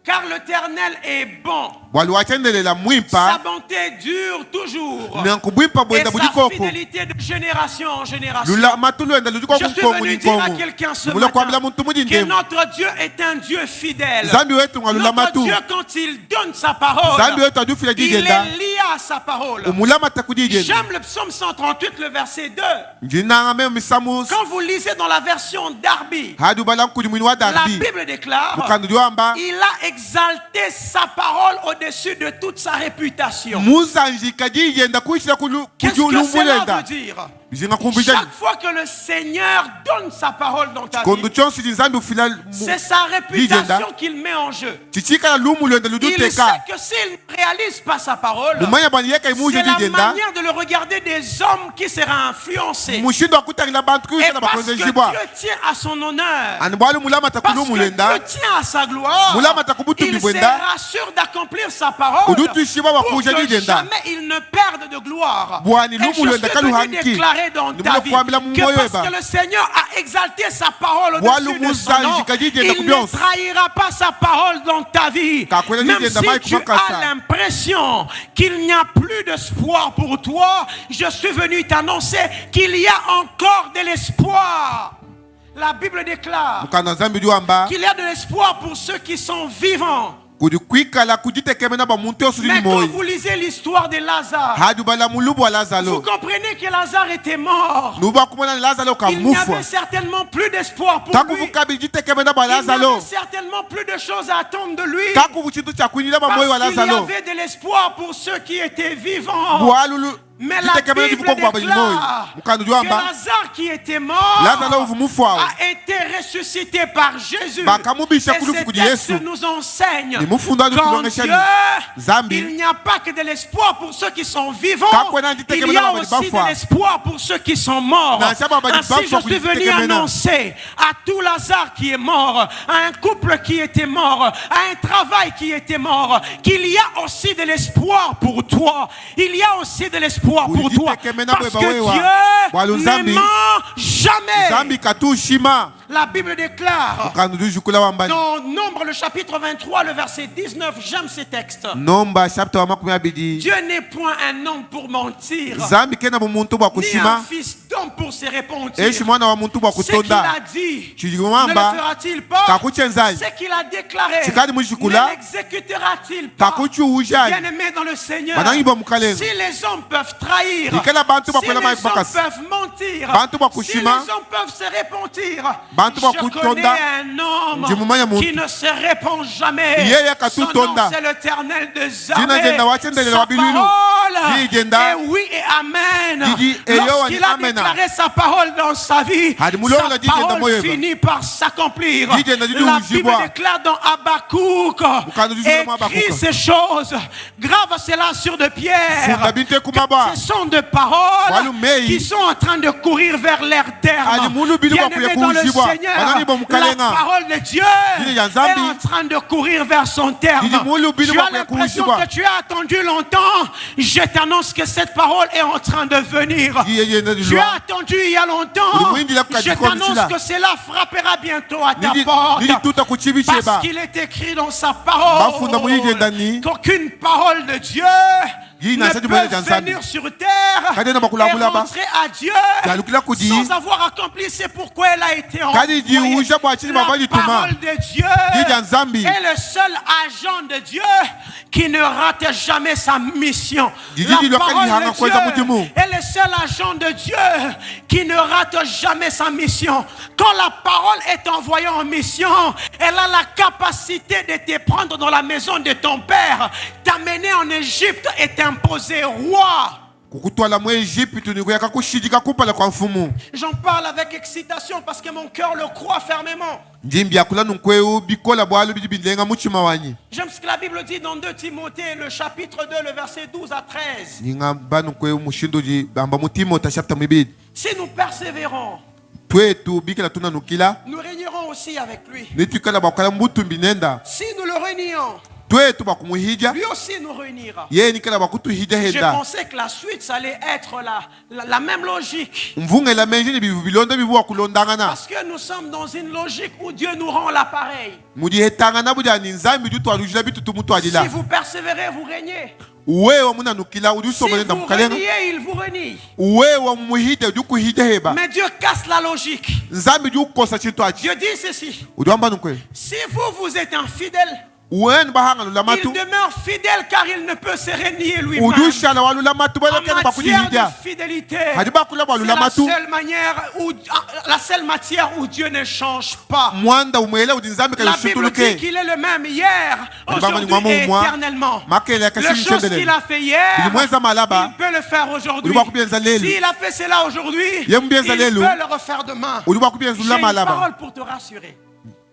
Speaker 2: Car l'Éternel est bon.
Speaker 1: Waluwachendelela
Speaker 2: Sa
Speaker 1: mwimpa.
Speaker 2: bonté dure toujours.
Speaker 1: Na nkubwimpa
Speaker 2: Et
Speaker 1: bwenda
Speaker 2: sa
Speaker 1: budikoko.
Speaker 2: fidélité de génération en génération.
Speaker 1: Lula matulu enda ludiko
Speaker 2: Je suis
Speaker 1: kunkongu
Speaker 2: venu
Speaker 1: ni
Speaker 2: dire à
Speaker 1: kongu.
Speaker 2: quelqu'un ce
Speaker 1: Mula kwambila
Speaker 2: matin
Speaker 1: muntu mudi
Speaker 2: que
Speaker 1: ndemu.
Speaker 2: notre Dieu est un Dieu fidèle.
Speaker 1: Zambi wetu ngalula
Speaker 2: Notre
Speaker 1: matu.
Speaker 2: Dieu, quand il donne sa parole,
Speaker 1: Zambi wetu adufila
Speaker 2: il est
Speaker 1: jigenda.
Speaker 2: lié à sa parole.
Speaker 1: Umulama takujigenda.
Speaker 2: J'aime le psaume 138, le verset 2.
Speaker 1: Njina ngame misamu.
Speaker 2: Quand vous lisez dans la version Darby,
Speaker 1: Hadu balam kujumini wa
Speaker 2: la
Speaker 1: darbi.
Speaker 2: Bible déclare,
Speaker 1: Mukando juamba.
Speaker 2: il a exalté sa parole au-dessus de toute sa réputation.
Speaker 1: Musa njika jigenda kuishila
Speaker 2: Qu'est-ce que cela
Speaker 1: kujulumulenda.
Speaker 2: veut dire?
Speaker 1: Bizinga kumbijani.
Speaker 2: Chaque fois que le Seigneur donne sa parole dans ta
Speaker 1: Kondo
Speaker 2: vie,
Speaker 1: chonsi nzambi ufila.
Speaker 2: c'est sa réputation qu'il met en jeu.
Speaker 1: Chichika la lumu lwenda
Speaker 2: Il
Speaker 1: luduteka.
Speaker 2: sait que s'il ne réalise pas sa parole,
Speaker 1: Mumanya bani yeka imuji
Speaker 2: c'est la
Speaker 1: jigenda.
Speaker 2: manière de le regarder des hommes qui sera influencé.
Speaker 1: Mushindo akutangila bantu
Speaker 2: Et
Speaker 1: kuishila
Speaker 2: parce
Speaker 1: bakonze
Speaker 2: que
Speaker 1: jibwa.
Speaker 2: Dieu tient à son honneur,
Speaker 1: Anibwalu mulama
Speaker 2: parce
Speaker 1: takulu
Speaker 2: que
Speaker 1: mulenda.
Speaker 2: Dieu tient à sa gloire,
Speaker 1: Mulama takubutu
Speaker 2: il
Speaker 1: bibwenda.
Speaker 2: sera sûr d'accomplir sa parole
Speaker 1: Udutu shiba wa
Speaker 2: pour
Speaker 1: kuja
Speaker 2: que
Speaker 1: jigenda.
Speaker 2: jamais il ne perde de gloire.
Speaker 1: Bwani
Speaker 2: Et
Speaker 1: lumu
Speaker 2: je suis
Speaker 1: lwenda kalu
Speaker 2: venu
Speaker 1: hanki.
Speaker 2: déclarer dans
Speaker 1: Ni
Speaker 2: ta
Speaker 1: mula
Speaker 2: vie
Speaker 1: kuambila mu
Speaker 2: que
Speaker 1: moyo
Speaker 2: parce
Speaker 1: eba.
Speaker 2: que le Seigneur a exalté sa parole
Speaker 1: Bwalu
Speaker 2: au-dessus de
Speaker 1: musa
Speaker 2: son nom,
Speaker 1: njika jigenda
Speaker 2: il ne
Speaker 1: kubionsi.
Speaker 2: trahira pas sa parole dans ta vie.
Speaker 1: Kakwela
Speaker 2: Même
Speaker 1: jigenda
Speaker 2: si
Speaker 1: mai
Speaker 2: tu
Speaker 1: kumakasa.
Speaker 2: as l'impression qu'il n'y a plus d'espoir pour toi, je suis venu t'annoncer qu'il y a encore de l'espoir. La Bible déclare
Speaker 1: Mukanda zambi juamba.
Speaker 2: qu'il y a de l'espoir pour ceux qui sont vivants.
Speaker 1: Kudi kwikala kujitekemena ba muntu osuli
Speaker 2: Mais
Speaker 1: ni
Speaker 2: quand
Speaker 1: moyo.
Speaker 2: vous lisez l'histoire de Lazare,
Speaker 1: Hadu bala mulubu wa
Speaker 2: vous
Speaker 1: Lazaro.
Speaker 2: comprenez que Lazare était mort.
Speaker 1: Nuba kumona Lazaro
Speaker 2: Il n'y
Speaker 1: kamufwa.
Speaker 2: avait certainement plus d'espoir pour
Speaker 1: Taku
Speaker 2: lui.
Speaker 1: vukabi jitekemena ba
Speaker 2: Il n'y
Speaker 1: Lazaro.
Speaker 2: avait certainement plus de choses à attendre de lui.
Speaker 1: Taku vuchitu cha kuinila ba moyo wa
Speaker 2: Parce qu'il y
Speaker 1: Lazaro.
Speaker 2: avait de l'espoir pour ceux qui étaient vivants.
Speaker 1: Bwalulu.
Speaker 2: Mais la
Speaker 1: Jitekemena
Speaker 2: Bible
Speaker 1: jibuko kwa ba moyo.
Speaker 2: déclare
Speaker 1: Mukando
Speaker 2: que
Speaker 1: juamba.
Speaker 2: Lazare qui était mort
Speaker 1: Lazaro vumufwa.
Speaker 2: a été ressuscité par Jésus.
Speaker 1: Bakamubisha
Speaker 2: Et
Speaker 1: kulufu
Speaker 2: ce
Speaker 1: kudi
Speaker 2: texte
Speaker 1: Yesu.
Speaker 2: nous enseigne
Speaker 1: Ni mufunda ndu
Speaker 2: qu'en
Speaker 1: tulongesha
Speaker 2: Dieu,
Speaker 1: ni Zambi.
Speaker 2: il n'y a pas que de l'espoir pour ceux qui sont vivants.
Speaker 1: Kakwena
Speaker 2: Il y
Speaker 1: jitekemena
Speaker 2: a
Speaker 1: ba
Speaker 2: aussi
Speaker 1: bafwa.
Speaker 2: de l'espoir pour ceux qui sont morts.
Speaker 1: Na shaba ba
Speaker 2: Ainsi,
Speaker 1: bafwa
Speaker 2: je suis venu
Speaker 1: kujitekemena.
Speaker 2: annoncer à tout Lazare qui est mort, à un couple qui était mort, à un travail qui était mort, qu'il y a aussi de l'espoir pour toi. Il y a aussi de l'espoir toi, pour
Speaker 1: Uli
Speaker 2: toi.
Speaker 1: teke mena
Speaker 2: Parce
Speaker 1: bwe
Speaker 2: que
Speaker 1: bawewa. Bwalu
Speaker 2: Dieu ne
Speaker 1: Nzambi.
Speaker 2: ment jamais.
Speaker 1: Nzambi katushima.
Speaker 2: La Bible déclare
Speaker 1: Ukandu jukula wambani.
Speaker 2: dans Nombre, le chapitre 23, le verset 19, j'aime ces textes.
Speaker 1: Nomba chapter wa makumi abidi.
Speaker 2: Dieu n'est point un homme pour mentir,
Speaker 1: Nzambi kena bumuntu bwa
Speaker 2: ni un
Speaker 1: kushima.
Speaker 2: fils d'homme pour se répondre.
Speaker 1: Eshi mwana wa muntu bwa
Speaker 2: Ce qu'il
Speaker 1: kutonda.
Speaker 2: a dit, ne
Speaker 1: Chigumamba.
Speaker 2: le fera-t-il pas?
Speaker 1: Kakuchenzai.
Speaker 2: Ce qu'il a déclaré,
Speaker 1: Chikadi mujikula.
Speaker 2: ne l'exécutera-t-il pas?
Speaker 1: Kakuchu ujai.
Speaker 2: Bien-aimé dans le Seigneur,
Speaker 1: Banangi bo mukalenga.
Speaker 2: si les hommes peuvent trahir,
Speaker 1: Ikela bantu
Speaker 2: si
Speaker 1: bakola
Speaker 2: les
Speaker 1: mai
Speaker 2: hommes
Speaker 1: bakasi.
Speaker 2: peuvent mentir,
Speaker 1: Bantu
Speaker 2: si les
Speaker 1: bakushima.
Speaker 2: hommes peuvent se repentir,
Speaker 1: Bantu
Speaker 2: je
Speaker 1: bakutonda.
Speaker 2: connais un homme qui ne se répand jamais.
Speaker 1: Yeye
Speaker 2: Son nom,
Speaker 1: katutonda.
Speaker 2: c'est l'Éternel des
Speaker 1: Jina
Speaker 2: armées.
Speaker 1: jenda wachendele
Speaker 2: Sa
Speaker 1: wabilulu.
Speaker 2: parole
Speaker 1: Jii jenda.
Speaker 2: est oui et amen.
Speaker 1: Jiji eyo
Speaker 2: Lorsqu'il a
Speaker 1: wani amena.
Speaker 2: déclaré sa parole dans sa vie,
Speaker 1: Hadi mulo
Speaker 2: sa
Speaker 1: la jiji jenda
Speaker 2: parole
Speaker 1: moyeba.
Speaker 2: finit par s'accomplir.
Speaker 1: Jiji jenda jiji
Speaker 2: La
Speaker 1: ujibwa.
Speaker 2: Bible déclare dans Habakkuk,
Speaker 1: Bukando jiji jenda
Speaker 2: écris
Speaker 1: Habakkuk.
Speaker 2: ces choses, grave cela sur de pierres.
Speaker 1: Funda binte kumaba.
Speaker 2: Ce sont des paroles
Speaker 1: Walu mei.
Speaker 2: qui sont en train de courir vers l'air terme.
Speaker 1: Hadi mulu bilu
Speaker 2: Bien
Speaker 1: bakuya
Speaker 2: aimé dans le
Speaker 1: kuujibwa.
Speaker 2: Seigneur,
Speaker 1: Banani bo
Speaker 2: la
Speaker 1: mukalenga.
Speaker 2: parole de Dieu
Speaker 1: Jiji ya
Speaker 2: est
Speaker 1: Nzambi.
Speaker 2: en train de courir vers son terme.
Speaker 1: Jiji mulu bilu
Speaker 2: Tu as
Speaker 1: bakuya
Speaker 2: l'impression
Speaker 1: kuujibwa.
Speaker 2: que tu as attendu longtemps. Je t'annonce que cette parole est en train de venir.
Speaker 1: Jiji jenda
Speaker 2: Tu
Speaker 1: jilwa.
Speaker 2: as attendu il y a longtemps.
Speaker 1: Ulimwengu la
Speaker 2: Je
Speaker 1: kukadikoni
Speaker 2: t'annonce
Speaker 1: sila.
Speaker 2: que cela frappera bientôt à ta
Speaker 1: Nidi
Speaker 2: porte.
Speaker 1: tuta kuchibi
Speaker 2: Parce
Speaker 1: cheba.
Speaker 2: qu'il est écrit dans sa
Speaker 1: Bafunda mu yije
Speaker 2: parole
Speaker 1: ndani.
Speaker 2: qu'aucune parole de Dieu
Speaker 1: Yi
Speaker 2: ne
Speaker 1: na sadi mwele
Speaker 2: peut
Speaker 1: jansabi.
Speaker 2: venir sur terre
Speaker 1: Kade na
Speaker 2: et
Speaker 1: bakulabula ba.
Speaker 2: rentrer à Dieu
Speaker 1: Ya lukila kudi.
Speaker 2: sans avoir accompli c'est pourquoi elle a été
Speaker 1: Kadi di
Speaker 2: envoyée.
Speaker 1: uja kwa chini
Speaker 2: La
Speaker 1: mabali tuma.
Speaker 2: parole de Dieu
Speaker 1: Yi janzambi.
Speaker 2: est le seul agent de Dieu qui ne rate jamais sa mission.
Speaker 1: Jiji
Speaker 2: La
Speaker 1: jilo
Speaker 2: parole
Speaker 1: kali hanga
Speaker 2: de
Speaker 1: kweza
Speaker 2: Dieu
Speaker 1: mutimu.
Speaker 2: est le seul agent de Dieu qui ne rate jamais sa mission. Quand la parole est envoyée en mission, elle a la capacité de te prendre dans la maison de ton père, t'amener en Égypte et t'imposer roi.
Speaker 1: Kukutwala mu Egypte ni kuyaka kushidika kupala kwa mfumu.
Speaker 2: J'en parle avec excitation parce que mon cœur le croit fermement.
Speaker 1: Njimbi yakula nunkweu bikola bwalu bibilenga muchima wanyi.
Speaker 2: J'aime ce que la Bible dit dans 2 Timothée, le chapitre 2, le verset 12 à 13.
Speaker 1: Ninga banu kweu mushindo ji bamba mutimo ta chapter mibidi.
Speaker 2: Si nous persévérons,
Speaker 1: Twetu bikela tuna nukila.
Speaker 2: nous régnerons aussi avec lui.
Speaker 1: Nitukala bakala mbutu mbinenda.
Speaker 2: Si nous le renions,
Speaker 1: Twetu bakumuhija.
Speaker 2: lui aussi nous réunira.
Speaker 1: Ye nikala bakutu hija
Speaker 2: Je
Speaker 1: henda.
Speaker 2: pensais que la suite, ça allait être la même logique.
Speaker 1: Mvunga la menjini bilonda bibu wakulondangana.
Speaker 2: Parce que nous sommes dans une logique où Dieu nous rend l'appareil.
Speaker 1: Mudi hetangana budi aninzambi du twalujila bitu tumutu adila.
Speaker 2: Si vous persévérez, vous régnez.
Speaker 1: Uwewa muna nukila
Speaker 2: Si
Speaker 1: uduso mwenda
Speaker 2: vous
Speaker 1: mukalenga.
Speaker 2: reniez, il vous renie.
Speaker 1: Uwewa muhija duku hija heba.
Speaker 2: Mais Dieu casse la logique.
Speaker 1: Nzambi du kosa chitu achi.
Speaker 2: Dieu dit ceci.
Speaker 1: Uduamba nukwe.
Speaker 2: Si vous êtes infidèle,
Speaker 1: Uwen bahanga
Speaker 2: il
Speaker 1: lulamatu.
Speaker 2: demeure fidèle car il ne peut se renier lui-même.
Speaker 1: Udusha la walulamatu bala
Speaker 2: En
Speaker 1: kena bakudi
Speaker 2: matière
Speaker 1: hija.
Speaker 2: de fidélité,
Speaker 1: Hadiba kula
Speaker 2: c'est la
Speaker 1: walulamatu.
Speaker 2: seule manière où, la seule matière où Dieu ne change pas.
Speaker 1: Mwanda umwele udinzambi
Speaker 2: La Bible
Speaker 1: kayushutuluke.
Speaker 2: dit qu'il est le même hier, aujourd'hui et éternellement.
Speaker 1: Makele
Speaker 2: Le
Speaker 1: yakashimi
Speaker 2: chose
Speaker 1: chembele.
Speaker 2: qu'il a fait hier,
Speaker 1: Bilimwenza malaba.
Speaker 2: il peut le faire aujourd'hui.
Speaker 1: Uliba kubienza lelu.
Speaker 2: S'il a fait cela aujourd'hui, il
Speaker 1: Yembienza
Speaker 2: peut
Speaker 1: lelu.
Speaker 2: le refaire demain.
Speaker 1: Uliba kubienza
Speaker 2: J'ai une
Speaker 1: malaba.
Speaker 2: parole pour te rassurer.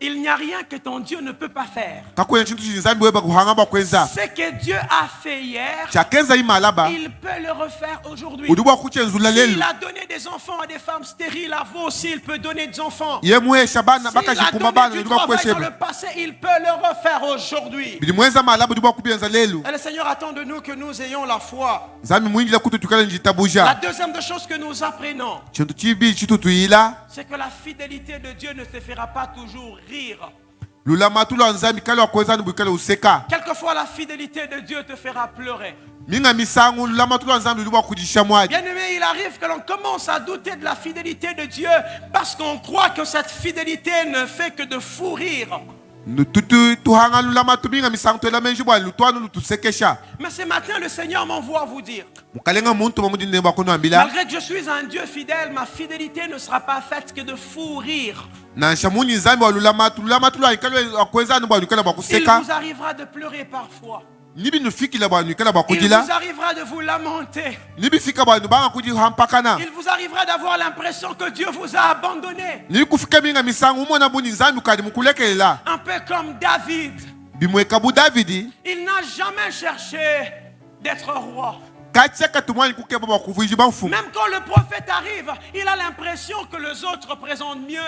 Speaker 2: Il n'y a rien que ton Dieu ne peut pas faire.
Speaker 1: Kakwena chintu chinzambi weba kuhanga bakwenza.
Speaker 2: Ce que Dieu a fait hier,
Speaker 1: Chakenza imalaba.
Speaker 2: il peut le refaire aujourd'hui.
Speaker 1: Uliba kuchenzula lelu.
Speaker 2: S'il a donné des enfants à des femmes stériles, à vous aussi, il peut donner des enfants.
Speaker 1: Yemwe shabana
Speaker 2: S'il a
Speaker 1: bakashikuma bana
Speaker 2: donné du
Speaker 1: uliba
Speaker 2: travail dans
Speaker 1: kwesheba.
Speaker 2: le passé, il peut le refaire aujourd'hui.
Speaker 1: Bilimwenza malaba uliba kubienza lelu.
Speaker 2: Et le Seigneur attend de nous que nous ayons la foi.
Speaker 1: Nzambi mwingi la kutu tukala
Speaker 2: La
Speaker 1: njitabuja.
Speaker 2: deuxième des choses que nous apprenons,
Speaker 1: Chintu chibi chitu tuila.
Speaker 2: c'est que la fidélité de Dieu ne te fera pas toujours rire.
Speaker 1: Lulamatu la nzambi kala wakweza nubukala useka.
Speaker 2: Quelquefois, la fidélité de Dieu te fera pleurer.
Speaker 1: Minga misangu lulamatu la nzambi uliba kujisha mwaji.
Speaker 2: Bien aimé, il arrive que l'on commence à douter de la fidélité de Dieu parce qu'on croit que cette fidélité ne fait que de fou rire.
Speaker 1: Tuhanga lulamatu minga misangu tuela menji bwa lutwanu lutusekesha.
Speaker 2: Mais ce matin, le Seigneur m'envoie vous dire,
Speaker 1: Mukalenga muntu mamudi nemba kono ambila.
Speaker 2: malgré que je suis un Dieu fidèle, ma fidélité ne sera pas faite que de fou rire.
Speaker 1: Na shamuni nzambi wa lulamatu la ikalo wakweza nubwa lukala bwa
Speaker 2: Il
Speaker 1: kuseka.
Speaker 2: vous arrivera de pleurer parfois.
Speaker 1: Nibi nufiki la bwa lukala bwa
Speaker 2: Il
Speaker 1: kudila.
Speaker 2: vous arrivera de vous lamenter.
Speaker 1: Nibi fika bwa nubanga kudi hampakana.
Speaker 2: Il vous arrivera d'avoir l'impression que Dieu vous a abandonné.
Speaker 1: Nibi kufika minga misangu umona buni nzambi kadi mukulekelela.
Speaker 2: Un peu comme David.
Speaker 1: Bimweka bu Davidi.
Speaker 2: Il n'a jamais cherché d'être roi.
Speaker 1: Kacheka tumwani kukeba bwa kuvuji ba mfumu.
Speaker 2: Même quand le prophète arrive, il a l'impression que les autres présentent mieux.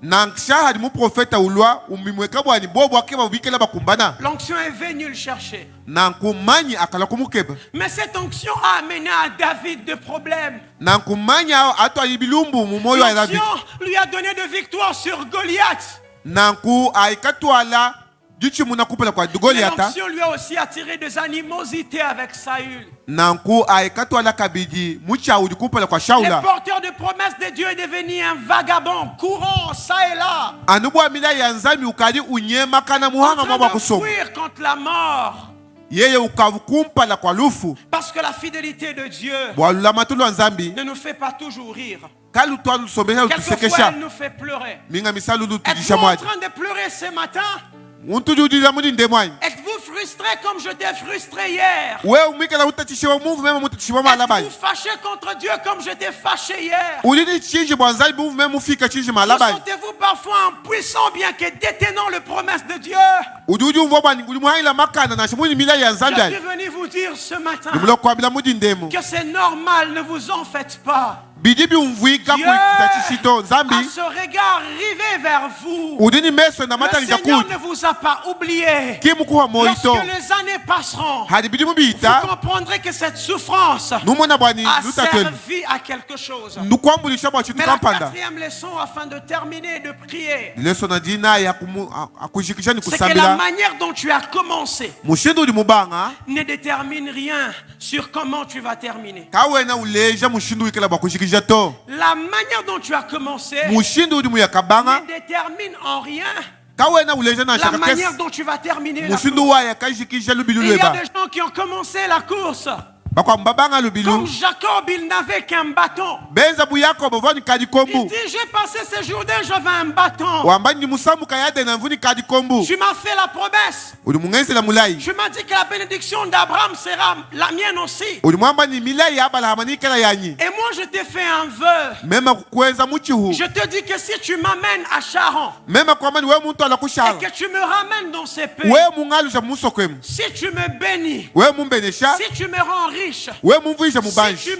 Speaker 1: Nankisha hadi mu profeta ulwa umimweka bwani bobo akeba bikela bakumbana.
Speaker 2: L'onction est venue le chercher.
Speaker 1: Nankumanyi akala kumukeba.
Speaker 2: Mais cette onction a amené à David des problèmes.
Speaker 1: Nankumanyi ato ayibilumbu mu moyo wa David.
Speaker 2: L'onction lui a donné de victoire sur Goliath.
Speaker 1: Nanku aikatwala jichi munakupela kwa Goliath.
Speaker 2: L'onction lui a aussi attiré des animosités avec Saül.
Speaker 1: Nanku aikatwala kabidi mucha udikupela kwa
Speaker 2: Le
Speaker 1: Shaula.
Speaker 2: porteur de promesses de Dieu est devenu un vagabond courant ça et là.
Speaker 1: Anubwa mila ya nzami ukali unyema kana muhanga
Speaker 2: En
Speaker 1: mwaba
Speaker 2: train de
Speaker 1: kusoma.
Speaker 2: fuir contre la mort.
Speaker 1: Yeye ukavukumpala kwa lufu.
Speaker 2: Parce que la fidélité de Dieu
Speaker 1: Bwalula matulu wa nzambi.
Speaker 2: ne nous fait pas toujours rire.
Speaker 1: Kalu twalu somesha
Speaker 2: Quelquefois,
Speaker 1: utusekesha.
Speaker 2: elle nous fait pleurer.
Speaker 1: Minga misalu
Speaker 2: Êtes-vous
Speaker 1: tujisha
Speaker 2: en
Speaker 1: mwaji.
Speaker 2: train de pleurer ce matin?
Speaker 1: Muntu judila mudi ndemwanyi.
Speaker 2: Êtes-vous frustré comme je t'ai frustré hier?
Speaker 1: Wewe umikala utatishiwa Mungu mema mutatishiwa malabai.
Speaker 2: Êtes-vous fâché contre Dieu comme je t'ai fâché hier?
Speaker 1: Ulini chinji bwanzai Mungu mema mufika chinji
Speaker 2: Vous
Speaker 1: malabai.
Speaker 2: sentez-vous parfois impuissant bien que détenant les promesses de Dieu?
Speaker 1: Ujuju mvo bwani ulimuhaila makana na shimuni mila ya
Speaker 2: Je
Speaker 1: nzambi.
Speaker 2: suis venu vous dire ce matin
Speaker 1: Nimulo kwabila mudi ndemu.
Speaker 2: que c'est normal, ne vous en faites pas.
Speaker 1: Bidibi umvuika
Speaker 2: Dieu
Speaker 1: kuitachishito nzambi.
Speaker 2: a ce regard rivé vers vous.
Speaker 1: Udini meso na
Speaker 2: Le
Speaker 1: mata
Speaker 2: Seigneur
Speaker 1: nitakuja.
Speaker 2: ne vous a pas oublié.
Speaker 1: Kimukuwa
Speaker 2: Lorsque
Speaker 1: moito.
Speaker 2: les années passeront,
Speaker 1: Hadi bidimu
Speaker 2: vous
Speaker 1: bita.
Speaker 2: comprendrez que cette souffrance
Speaker 1: Numona bwani
Speaker 2: a
Speaker 1: lutatel.
Speaker 2: servi à quelque chose.
Speaker 1: Nukwambulisha bwa chitu
Speaker 2: Mais la
Speaker 1: kampanda.
Speaker 2: quatrième leçon, afin de terminer et de prier,
Speaker 1: Leso na dina ya akushikisha ni
Speaker 2: c'est que la
Speaker 1: kusambila.
Speaker 2: manière dont tu as commencé
Speaker 1: Mushindu uli mubanga.
Speaker 2: ne détermine rien sur comment tu vas terminer.
Speaker 1: Kawena uleja mushindu ikela bwa kushikisha to.
Speaker 2: La manière dont tu as commencé
Speaker 1: Mushindu uli muyakabanga.
Speaker 2: ne détermine en rien
Speaker 1: Kawena uleja na
Speaker 2: la
Speaker 1: shaka
Speaker 2: manière
Speaker 1: kes.
Speaker 2: dont tu vas terminer la
Speaker 1: Mushindu
Speaker 2: course.
Speaker 1: wa ya kashikisha lubilu
Speaker 2: Il y a
Speaker 1: leba.
Speaker 2: des gens qui ont commencé la course.
Speaker 1: Bakwa mbabanga lubilu.
Speaker 2: Comme Jacob, il n'avait qu'un bâton.
Speaker 1: Benza bu Yakobo vani kadi
Speaker 2: Il
Speaker 1: kombu.
Speaker 2: dit, j'ai passé ces journées, j'avais un bâton.
Speaker 1: Wambani musamu kayade na mvuni kadi kombu.
Speaker 2: Tu m'as fait la promesse.
Speaker 1: Uli mungenzi la mulai.
Speaker 2: Tu m'as dit que la bénédiction d'Abraham sera la mienne aussi.
Speaker 1: Uli mwamba ni milai ya abala hamani kela yanyi.
Speaker 2: Et moi, je t'ai fait un vœu.
Speaker 1: Mema kukweza muchihu.
Speaker 2: Je te dis que si tu m'amènes à Charon
Speaker 1: Mema kwa mani we muntu ala
Speaker 2: et
Speaker 1: kushala.
Speaker 2: que tu me ramènes dans ces pays,
Speaker 1: We mungalusha musokwemu.
Speaker 2: si tu me bénis,
Speaker 1: We mumbenesha.
Speaker 2: si tu me rends riche,
Speaker 1: We mumvuisha
Speaker 2: si
Speaker 1: mubanji.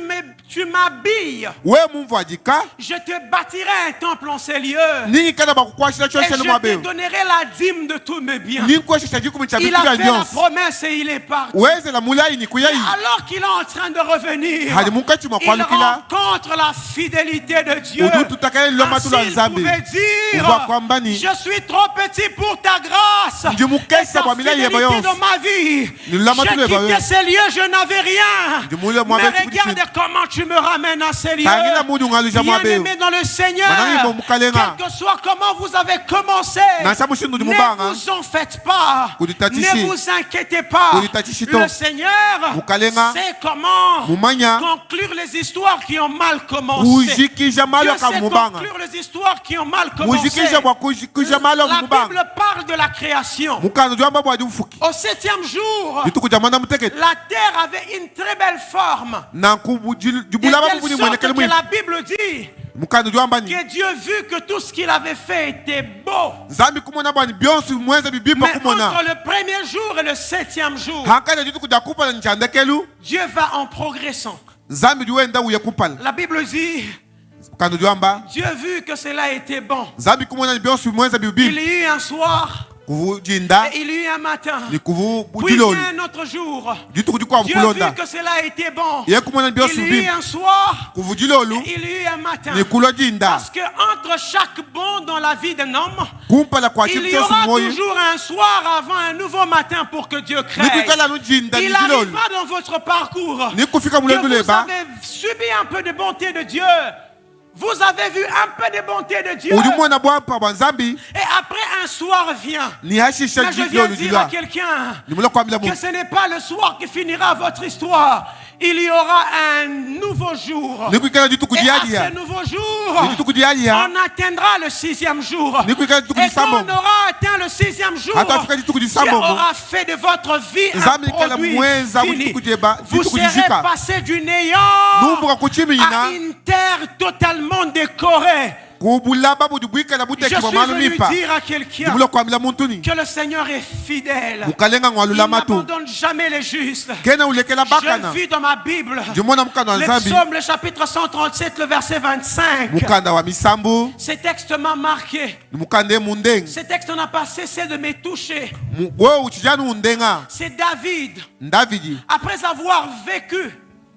Speaker 2: tu m'habilles,
Speaker 1: We mumvwajika.
Speaker 2: je te bâtirai un temple en ces lieux.
Speaker 1: Ninyi kana bakukwashila
Speaker 2: Et
Speaker 1: chose
Speaker 2: je
Speaker 1: le
Speaker 2: te
Speaker 1: mwabeo.
Speaker 2: donnerai la dîme de tous mes biens.
Speaker 1: Ninyi kwashisha jikumi cha
Speaker 2: Il
Speaker 1: bitu
Speaker 2: a
Speaker 1: vya
Speaker 2: fait la
Speaker 1: nyonsi.
Speaker 2: promesse et il est parti.
Speaker 1: Weze la mulai ni kuyai.
Speaker 2: Alors qu'il est en train de revenir,
Speaker 1: Hadi munkachi
Speaker 2: il
Speaker 1: makwalukila.
Speaker 2: rencontre la fidélité de Dieu.
Speaker 1: Udu tutakaye loma
Speaker 2: Ainsi,
Speaker 1: tula
Speaker 2: il
Speaker 1: nzambi.
Speaker 2: pouvait dire,
Speaker 1: Uba kwambani.
Speaker 2: je suis trop petit pour ta grâce.
Speaker 1: Ndi mukesa
Speaker 2: Et ta
Speaker 1: kwa milai yeba
Speaker 2: fidélité
Speaker 1: yonsi.
Speaker 2: dans ma vie.
Speaker 1: Ni lama tula
Speaker 2: J'ai
Speaker 1: yeba
Speaker 2: quitté
Speaker 1: yonsi.
Speaker 2: ces lieux, je n'avais rien.
Speaker 1: Ndi mule
Speaker 2: Mais
Speaker 1: mwabe
Speaker 2: regarde comment tu me ramènes à ces lieux.
Speaker 1: Tangila mudu ngalusha mwabeo.
Speaker 2: Bien-aimé dans le Seigneur,
Speaker 1: Manangi bo mukalenga.
Speaker 2: quel que soit comment vous avez commencé,
Speaker 1: Nasha mushindu ndi
Speaker 2: ne
Speaker 1: mubanga.
Speaker 2: vous en faites pas.
Speaker 1: Kuditatishi.
Speaker 2: Ne vous inquiétez pas.
Speaker 1: Kuditatishi to.
Speaker 2: Le Seigneur
Speaker 1: Mukalenga.
Speaker 2: sait comment
Speaker 1: Mumanya.
Speaker 2: conclure les histoires qui ont mal commencé.
Speaker 1: Ujikisha malo
Speaker 2: Dieu
Speaker 1: ka
Speaker 2: sait
Speaker 1: mubanga.
Speaker 2: conclure les histoires qui ont mal commencé.
Speaker 1: Mujikisha kwa kujikisha malo
Speaker 2: La
Speaker 1: mubanga.
Speaker 2: Bible parle de la création.
Speaker 1: Mukano jwamba bwa dufuki.
Speaker 2: Au 7e jour,
Speaker 1: Ditu kujamana mutekete.
Speaker 2: la terre avait une très belle forme.
Speaker 1: Na
Speaker 2: De
Speaker 1: kubulaba
Speaker 2: telle
Speaker 1: mubuni
Speaker 2: sorte
Speaker 1: mwenekele
Speaker 2: que
Speaker 1: mwi.
Speaker 2: la Bible dit
Speaker 1: Mukano jwamba ni.
Speaker 2: que Dieu vu que tout ce qu'il avait fait était beau.
Speaker 1: Nzambi kumona bwa ni bionsu mweza bibipa
Speaker 2: Mais
Speaker 1: kumona.
Speaker 2: entre le premier jour et le 7e jour,
Speaker 1: Hankana ditu kujakupa na njandekelu.
Speaker 2: Dieu va en progressant.
Speaker 1: Nzambi juenda uye kupala.
Speaker 2: La Bible dit,
Speaker 1: Mukano jwamba.
Speaker 2: Dieu vu que cela était bon.
Speaker 1: Nzambi kumona ni bionsu mweza
Speaker 2: Il
Speaker 1: bibipa.
Speaker 2: y eut un soir
Speaker 1: Kuvujinda.
Speaker 2: et il y eut un matin.
Speaker 1: Ni kuvu
Speaker 2: Puis
Speaker 1: budilolu.
Speaker 2: vient un autre jour.
Speaker 1: Ditu kujikwa
Speaker 2: Dieu
Speaker 1: mkulonda.
Speaker 2: vu que cela était bon.
Speaker 1: Ye kumona ni bionsu
Speaker 2: Il y eut
Speaker 1: bibipa.
Speaker 2: un soir
Speaker 1: Kuvujilolu.
Speaker 2: et il y eut un matin.
Speaker 1: Ni kulojinda.
Speaker 2: Parce que entre chaque bond dans la vie d'un homme,
Speaker 1: Kumpala kwa
Speaker 2: il y
Speaker 1: chitu
Speaker 2: aura
Speaker 1: moyo.
Speaker 2: toujours un soir avant un nouveau matin pour que Dieu crée.
Speaker 1: Nikukala lujinda ni
Speaker 2: Il
Speaker 1: jilolu.
Speaker 2: arrivera dans votre parcours
Speaker 1: Nikufika
Speaker 2: que
Speaker 1: mulendu
Speaker 2: vous
Speaker 1: leba.
Speaker 2: avez subi un peu de bonté de Dieu. Vous avez vu un peu de bonté de Dieu.
Speaker 1: Ulimwana bwampa bwa Nzambi.
Speaker 2: Et après un soir vient.
Speaker 1: Ni hashisha
Speaker 2: Mais je viens
Speaker 1: jilolu
Speaker 2: dire à
Speaker 1: jilwa.
Speaker 2: quelqu'un
Speaker 1: Nimula kwambila
Speaker 2: que
Speaker 1: Mungu.
Speaker 2: ce n'est pas le soir qui finira votre histoire. Il y aura un nouveau jour.
Speaker 1: Nikukala ditu
Speaker 2: Et à
Speaker 1: kujialia.
Speaker 2: ce nouveau jour,
Speaker 1: Ditu kujialia.
Speaker 2: on atteindra le 6e jour.
Speaker 1: Nikukala ditu
Speaker 2: Et quand
Speaker 1: kujisambo.
Speaker 2: on aura atteint le 6e jour,
Speaker 1: Hata afika ditu
Speaker 2: Dieu
Speaker 1: kujisambo.
Speaker 2: aura fait de votre vie un
Speaker 1: Nzambi kala
Speaker 2: produit
Speaker 1: mweza
Speaker 2: fini.
Speaker 1: ditu kujeba.
Speaker 2: Vous
Speaker 1: Ditu
Speaker 2: serez
Speaker 1: kujishika.
Speaker 2: passé du néant
Speaker 1: Numbuka kuchimi
Speaker 2: à
Speaker 1: ina.
Speaker 2: une terre totalement décorée.
Speaker 1: kubulaba budi bwikala
Speaker 2: Je
Speaker 1: buteki
Speaker 2: suis
Speaker 1: bwamalu
Speaker 2: venu
Speaker 1: mipa
Speaker 2: dire à quelqu'un
Speaker 1: dibulo kwamila muntu ni
Speaker 2: que le Seigneur est fidèle.
Speaker 1: mukalenga
Speaker 2: Il
Speaker 1: ngwalula matu
Speaker 2: n'abandonne jamais les justes.
Speaker 1: kena ulekela
Speaker 2: Je
Speaker 1: bakana
Speaker 2: vis dans ma Bible.
Speaker 1: ndimona mukanda wa
Speaker 2: Le
Speaker 1: nzambi
Speaker 2: psaume, le chapitre 137, le verset 25.
Speaker 1: mukanda wa misambu
Speaker 2: Ces textes m'ont marqué.
Speaker 1: ni mukanda mundenga
Speaker 2: Ces textes n'a pas cessé de me toucher.
Speaker 1: wewe uchijani undenga
Speaker 2: C'est David,
Speaker 1: ndavidi
Speaker 2: après avoir vécu,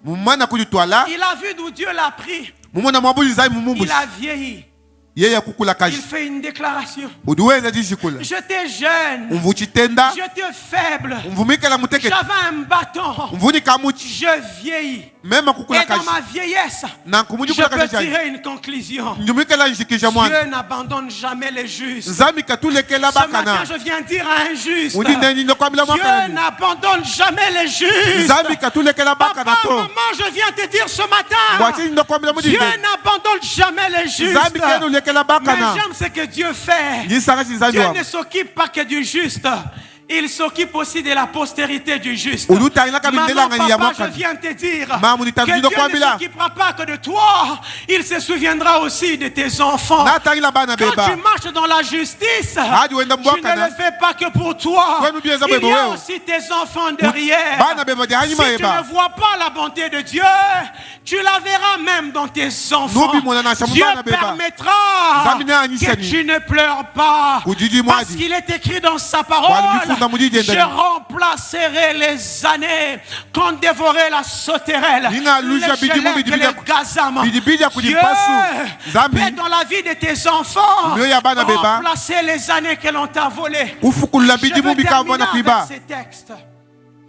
Speaker 1: mumana kulitwala
Speaker 2: il a vu d'où Dieu l'a pris.
Speaker 1: mumona mwabuli zai
Speaker 2: Il
Speaker 1: mumumbushi
Speaker 2: a vieilli.
Speaker 1: yeye kukula
Speaker 2: Il
Speaker 1: kaji
Speaker 2: fait une déclaration.
Speaker 1: udiweza jishikula
Speaker 2: J'étais jeune.
Speaker 1: umvuchitenda
Speaker 2: J'étais faible.
Speaker 1: umvumikela muteketi
Speaker 2: J'avais un bâton.
Speaker 1: umvunika muchi
Speaker 2: Je vieillis.
Speaker 1: mema
Speaker 2: Et
Speaker 1: kukula
Speaker 2: dans
Speaker 1: kaji
Speaker 2: ma vieillesse,
Speaker 1: na
Speaker 2: je
Speaker 1: kumujikula
Speaker 2: peux
Speaker 1: kaji chai
Speaker 2: tirer une conclusion.
Speaker 1: njumikela njikisha mwana
Speaker 2: Dieu n'abandonne jamais les justes.
Speaker 1: nzambi katulekela
Speaker 2: Ce matin,
Speaker 1: bakana
Speaker 2: je viens dire à un juste.
Speaker 1: udi neni ndokwamila
Speaker 2: Dieu
Speaker 1: mwakana
Speaker 2: n'abandonne jamais les justes.
Speaker 1: nzambi katulekela bakana
Speaker 2: Papa,
Speaker 1: to
Speaker 2: maman, je viens te dire ce matin.
Speaker 1: bwachini ndokwamila
Speaker 2: Dieu
Speaker 1: mudinde
Speaker 2: n'abandonne jamais les justes.
Speaker 1: nzambi kenu ulekela
Speaker 2: Mais
Speaker 1: bakana
Speaker 2: j'aime ce que Dieu fait.
Speaker 1: nyisaka chinzambi
Speaker 2: Dieu
Speaker 1: wa
Speaker 2: ne s'occupe pas que du juste. Il s'occupe aussi de la postérité du juste.
Speaker 1: Ulu taina kama
Speaker 2: Maman,
Speaker 1: ndela ngani ya
Speaker 2: papa,
Speaker 1: mwaka.
Speaker 2: je viens te dire
Speaker 1: Mamu,
Speaker 2: que Dieu
Speaker 1: nitakuja
Speaker 2: ne
Speaker 1: kuambia.
Speaker 2: s'occupera pas que de toi. Il se souviendra aussi de tes enfants.
Speaker 1: natangila bana
Speaker 2: Quand
Speaker 1: beba
Speaker 2: tu marches dans la justice,
Speaker 1: Hadi uenda
Speaker 2: tu
Speaker 1: mwaka
Speaker 2: ne
Speaker 1: na.
Speaker 2: le fais pas que pour toi.
Speaker 1: Kwenu bia za
Speaker 2: Il y
Speaker 1: bebo
Speaker 2: a
Speaker 1: wewe.
Speaker 2: aussi tes enfants derrière.
Speaker 1: bana beba de
Speaker 2: Si
Speaker 1: hanyuma
Speaker 2: tu
Speaker 1: eba
Speaker 2: ne vois pas la bonté de Dieu, tu la verras même dans tes enfants.
Speaker 1: Nubi mwana na shamu
Speaker 2: Dieu
Speaker 1: bana beba.
Speaker 2: permettra
Speaker 1: Zambi na anyisha
Speaker 2: que
Speaker 1: ni.
Speaker 2: tu ne pleures pas.
Speaker 1: Kujiji
Speaker 2: Parce
Speaker 1: mwadi.
Speaker 2: qu'il est écrit dans sa parole,
Speaker 1: Walimifunga mujiji
Speaker 2: je
Speaker 1: ndani.
Speaker 2: remplacerai les années qu'ont dévoré la sauterelle,
Speaker 1: Ninga
Speaker 2: les
Speaker 1: luja bidi mu bidi
Speaker 2: chelèques,
Speaker 1: bidi-
Speaker 2: les gazam.
Speaker 1: bidi bidi ya
Speaker 2: Dieu
Speaker 1: kujipasu. Zambi.
Speaker 2: peut dans la vie de tes enfants
Speaker 1: Ndio ya bana beba.
Speaker 2: remplacer les années que l'on t'a volées.
Speaker 1: ufukulula
Speaker 2: Je
Speaker 1: bidi
Speaker 2: veux
Speaker 1: mu bikabo
Speaker 2: terminer
Speaker 1: na
Speaker 2: avec
Speaker 1: kuiba
Speaker 2: ces textes.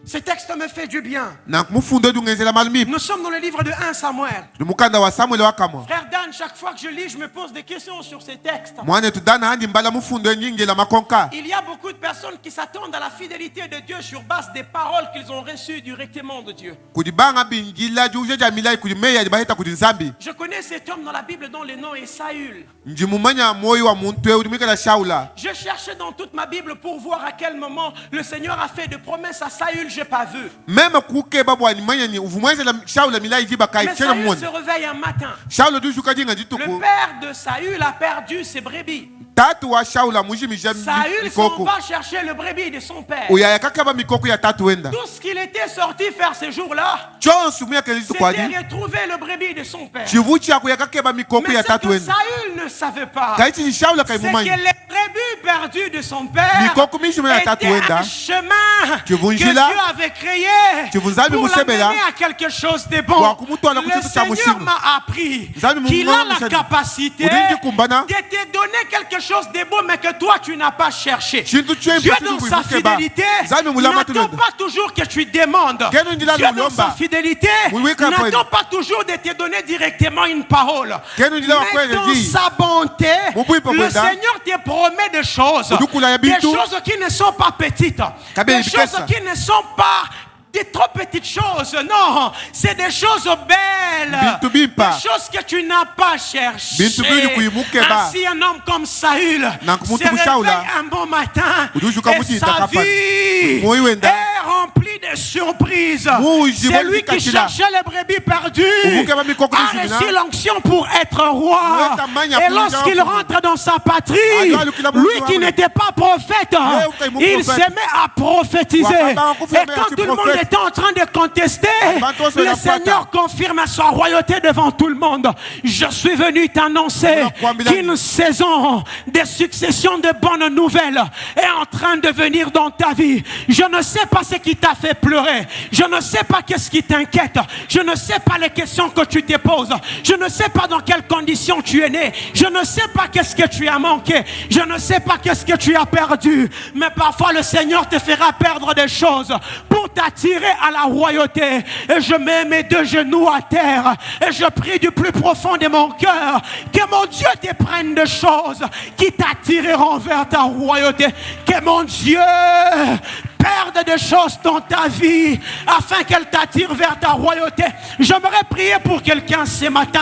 Speaker 2: Ces textes me fait du bien.
Speaker 1: na mufundo dungenzela malumi
Speaker 2: Nous sommes dans le livre de 1 Samuel.
Speaker 1: ni mukanda wa Samuel wakamwa
Speaker 2: Frère Dan, chaque fois que je lis, je me pose des questions sur ces textes.
Speaker 1: mwane tudana handi mbala mufundo nyingela makonka
Speaker 2: Il y a beaucoup de personnes qui s'attendent à la fidélité de Dieu sur base des paroles qu'ils ont reçues directement de Dieu.
Speaker 1: kudibanga bingila juje jamila kudimeya dibaheta kudinzambi
Speaker 2: Je connais cet homme dans la Bible dont le nom est Saül.
Speaker 1: njimumanya moyo wa muntu udimikala Shaula
Speaker 2: Je cherchais dans toute ma Bible pour voir à quel moment le Seigneur a fait de promesses à Saül, je n'ai pas vu.
Speaker 1: même kukeba bwani manya ni uvumwezela Shaula milai jiba kai
Speaker 2: Mais
Speaker 1: chena
Speaker 2: Saül
Speaker 1: mwone
Speaker 2: se réveille un matin.
Speaker 1: Shaula dushuka jinga
Speaker 2: Le
Speaker 1: jituku
Speaker 2: père de Saül a perdu ses brebis.
Speaker 1: tatu wa Shaula mujimi
Speaker 2: Saül s'en
Speaker 1: mikoko
Speaker 2: va chercher le brebis de son père.
Speaker 1: uyaya kakaba mikoko ya tatu wenda
Speaker 2: Tout ce qu'il était sorti faire ces jours-là,
Speaker 1: chonsu muya kelisi kwadi
Speaker 2: c'était retrouver le brebis de son père.
Speaker 1: chivu chako ya kakeba mikoko
Speaker 2: Mais
Speaker 1: ya
Speaker 2: ce
Speaker 1: tatu
Speaker 2: que
Speaker 1: wenda
Speaker 2: Saül ne savait pas,
Speaker 1: kaichi ni Shaula
Speaker 2: c'est que
Speaker 1: kaimumanya
Speaker 2: les brebis perdus de son père
Speaker 1: Mikoko mishima ya tatu
Speaker 2: étaient
Speaker 1: wenda.
Speaker 2: un chemin que
Speaker 1: Chivunjila.
Speaker 2: Dieu avait créé
Speaker 1: Chivunzambi
Speaker 2: pour
Speaker 1: musebela.
Speaker 2: l'amener à quelque chose de bon.
Speaker 1: Wa kumutwala
Speaker 2: Le
Speaker 1: kuchitu cha
Speaker 2: Seigneur
Speaker 1: mushimu.
Speaker 2: m'a appris
Speaker 1: Nzambi
Speaker 2: qu'il
Speaker 1: mungu
Speaker 2: a la
Speaker 1: musani.
Speaker 2: capacité
Speaker 1: Udingi kumbana.
Speaker 2: de te donner quelque chose de beau, mais que toi tu n'as pas cherché.
Speaker 1: Chintu chwe
Speaker 2: Dieu
Speaker 1: mpati
Speaker 2: dans
Speaker 1: nubu
Speaker 2: sa
Speaker 1: ibukeba.
Speaker 2: fidélité
Speaker 1: Nzambi mulama
Speaker 2: n'attend
Speaker 1: tulenda.
Speaker 2: pas toujours que tu demandes.
Speaker 1: Kenu njila
Speaker 2: Dieu dans
Speaker 1: lulomba.
Speaker 2: sa fidélité
Speaker 1: Mwiweka
Speaker 2: n'attend
Speaker 1: kweli.
Speaker 2: pas toujours de te donner directement une parole.
Speaker 1: Kenu njila wa
Speaker 2: Mais
Speaker 1: kweli
Speaker 2: dans
Speaker 1: ji.
Speaker 2: sa bonté,
Speaker 1: Mubui pa
Speaker 2: le
Speaker 1: kwenda.
Speaker 2: Seigneur te promet des choses.
Speaker 1: Udukula ya
Speaker 2: Des
Speaker 1: bintu.
Speaker 2: choses qui ne sont pas petites.
Speaker 1: Kabeli
Speaker 2: Des choses
Speaker 1: bikesa.
Speaker 2: qui ne sont pas des trop petites choses. Non, c'est des choses belles.
Speaker 1: Bintu bimpa.
Speaker 2: Des choses que tu n'as pas cherchées.
Speaker 1: Bintu bili kuimukeba.
Speaker 2: Ainsi un homme comme Saül
Speaker 1: Na
Speaker 2: se
Speaker 1: kumutu
Speaker 2: réveille
Speaker 1: kushaula.
Speaker 2: un bon matin
Speaker 1: Udushuka
Speaker 2: et
Speaker 1: muti
Speaker 2: sa
Speaker 1: itakafani.
Speaker 2: vie
Speaker 1: Moi wenda.
Speaker 2: est remplie de surprises.
Speaker 1: Moi,
Speaker 2: C'est
Speaker 1: jiboli
Speaker 2: lui qui
Speaker 1: kachila.
Speaker 2: cherchait les brebis perdues.
Speaker 1: Ubukeba mikoko
Speaker 2: A
Speaker 1: nishimina.
Speaker 2: reçu l'onction pour être roi.
Speaker 1: Weta manya
Speaker 2: Et
Speaker 1: kuja
Speaker 2: lorsqu'il
Speaker 1: wafu.
Speaker 2: rentre dans sa patrie,
Speaker 1: Adwa lukila
Speaker 2: lui
Speaker 1: mungu
Speaker 2: qui
Speaker 1: wamule.
Speaker 2: n'était pas prophète,
Speaker 1: ukai mu
Speaker 2: il
Speaker 1: prophète.
Speaker 2: se met à prophétiser.
Speaker 1: Wakaba
Speaker 2: Et
Speaker 1: kufia
Speaker 2: quand
Speaker 1: tu
Speaker 2: tout le monde
Speaker 1: prophète.
Speaker 2: était en train de contester,
Speaker 1: Banto se
Speaker 2: le
Speaker 1: la
Speaker 2: Seigneur confirme sa royauté devant tout le monde. Je suis venu t'annoncer qu'une saison de succession de bonnes nouvelles est en train de venir dans ta vie. Je ne sais pas ce qui t'a fait pleurer. Je ne sais pas qu'est-ce qui t'inquiète. Je ne sais pas les questions que tu te poses. Je ne sais pas dans quelles conditions tu es né. Je ne sais pas qu'est-ce que tu as manqué. Je ne sais pas qu'est-ce que tu as perdu. Mais parfois le Seigneur te fera perdre des choses pour t'attirer à la royauté. Et je mets mes deux genoux à terre et je prie du plus profond de mon cœur que mon Dieu te prenne des choses qui t'attireront vers ta royauté. Que mon Dieu perde des choses dans ta vie afin qu'elle t'attire vers ta royauté. J'aimerais prier pour quelqu'un ce matin.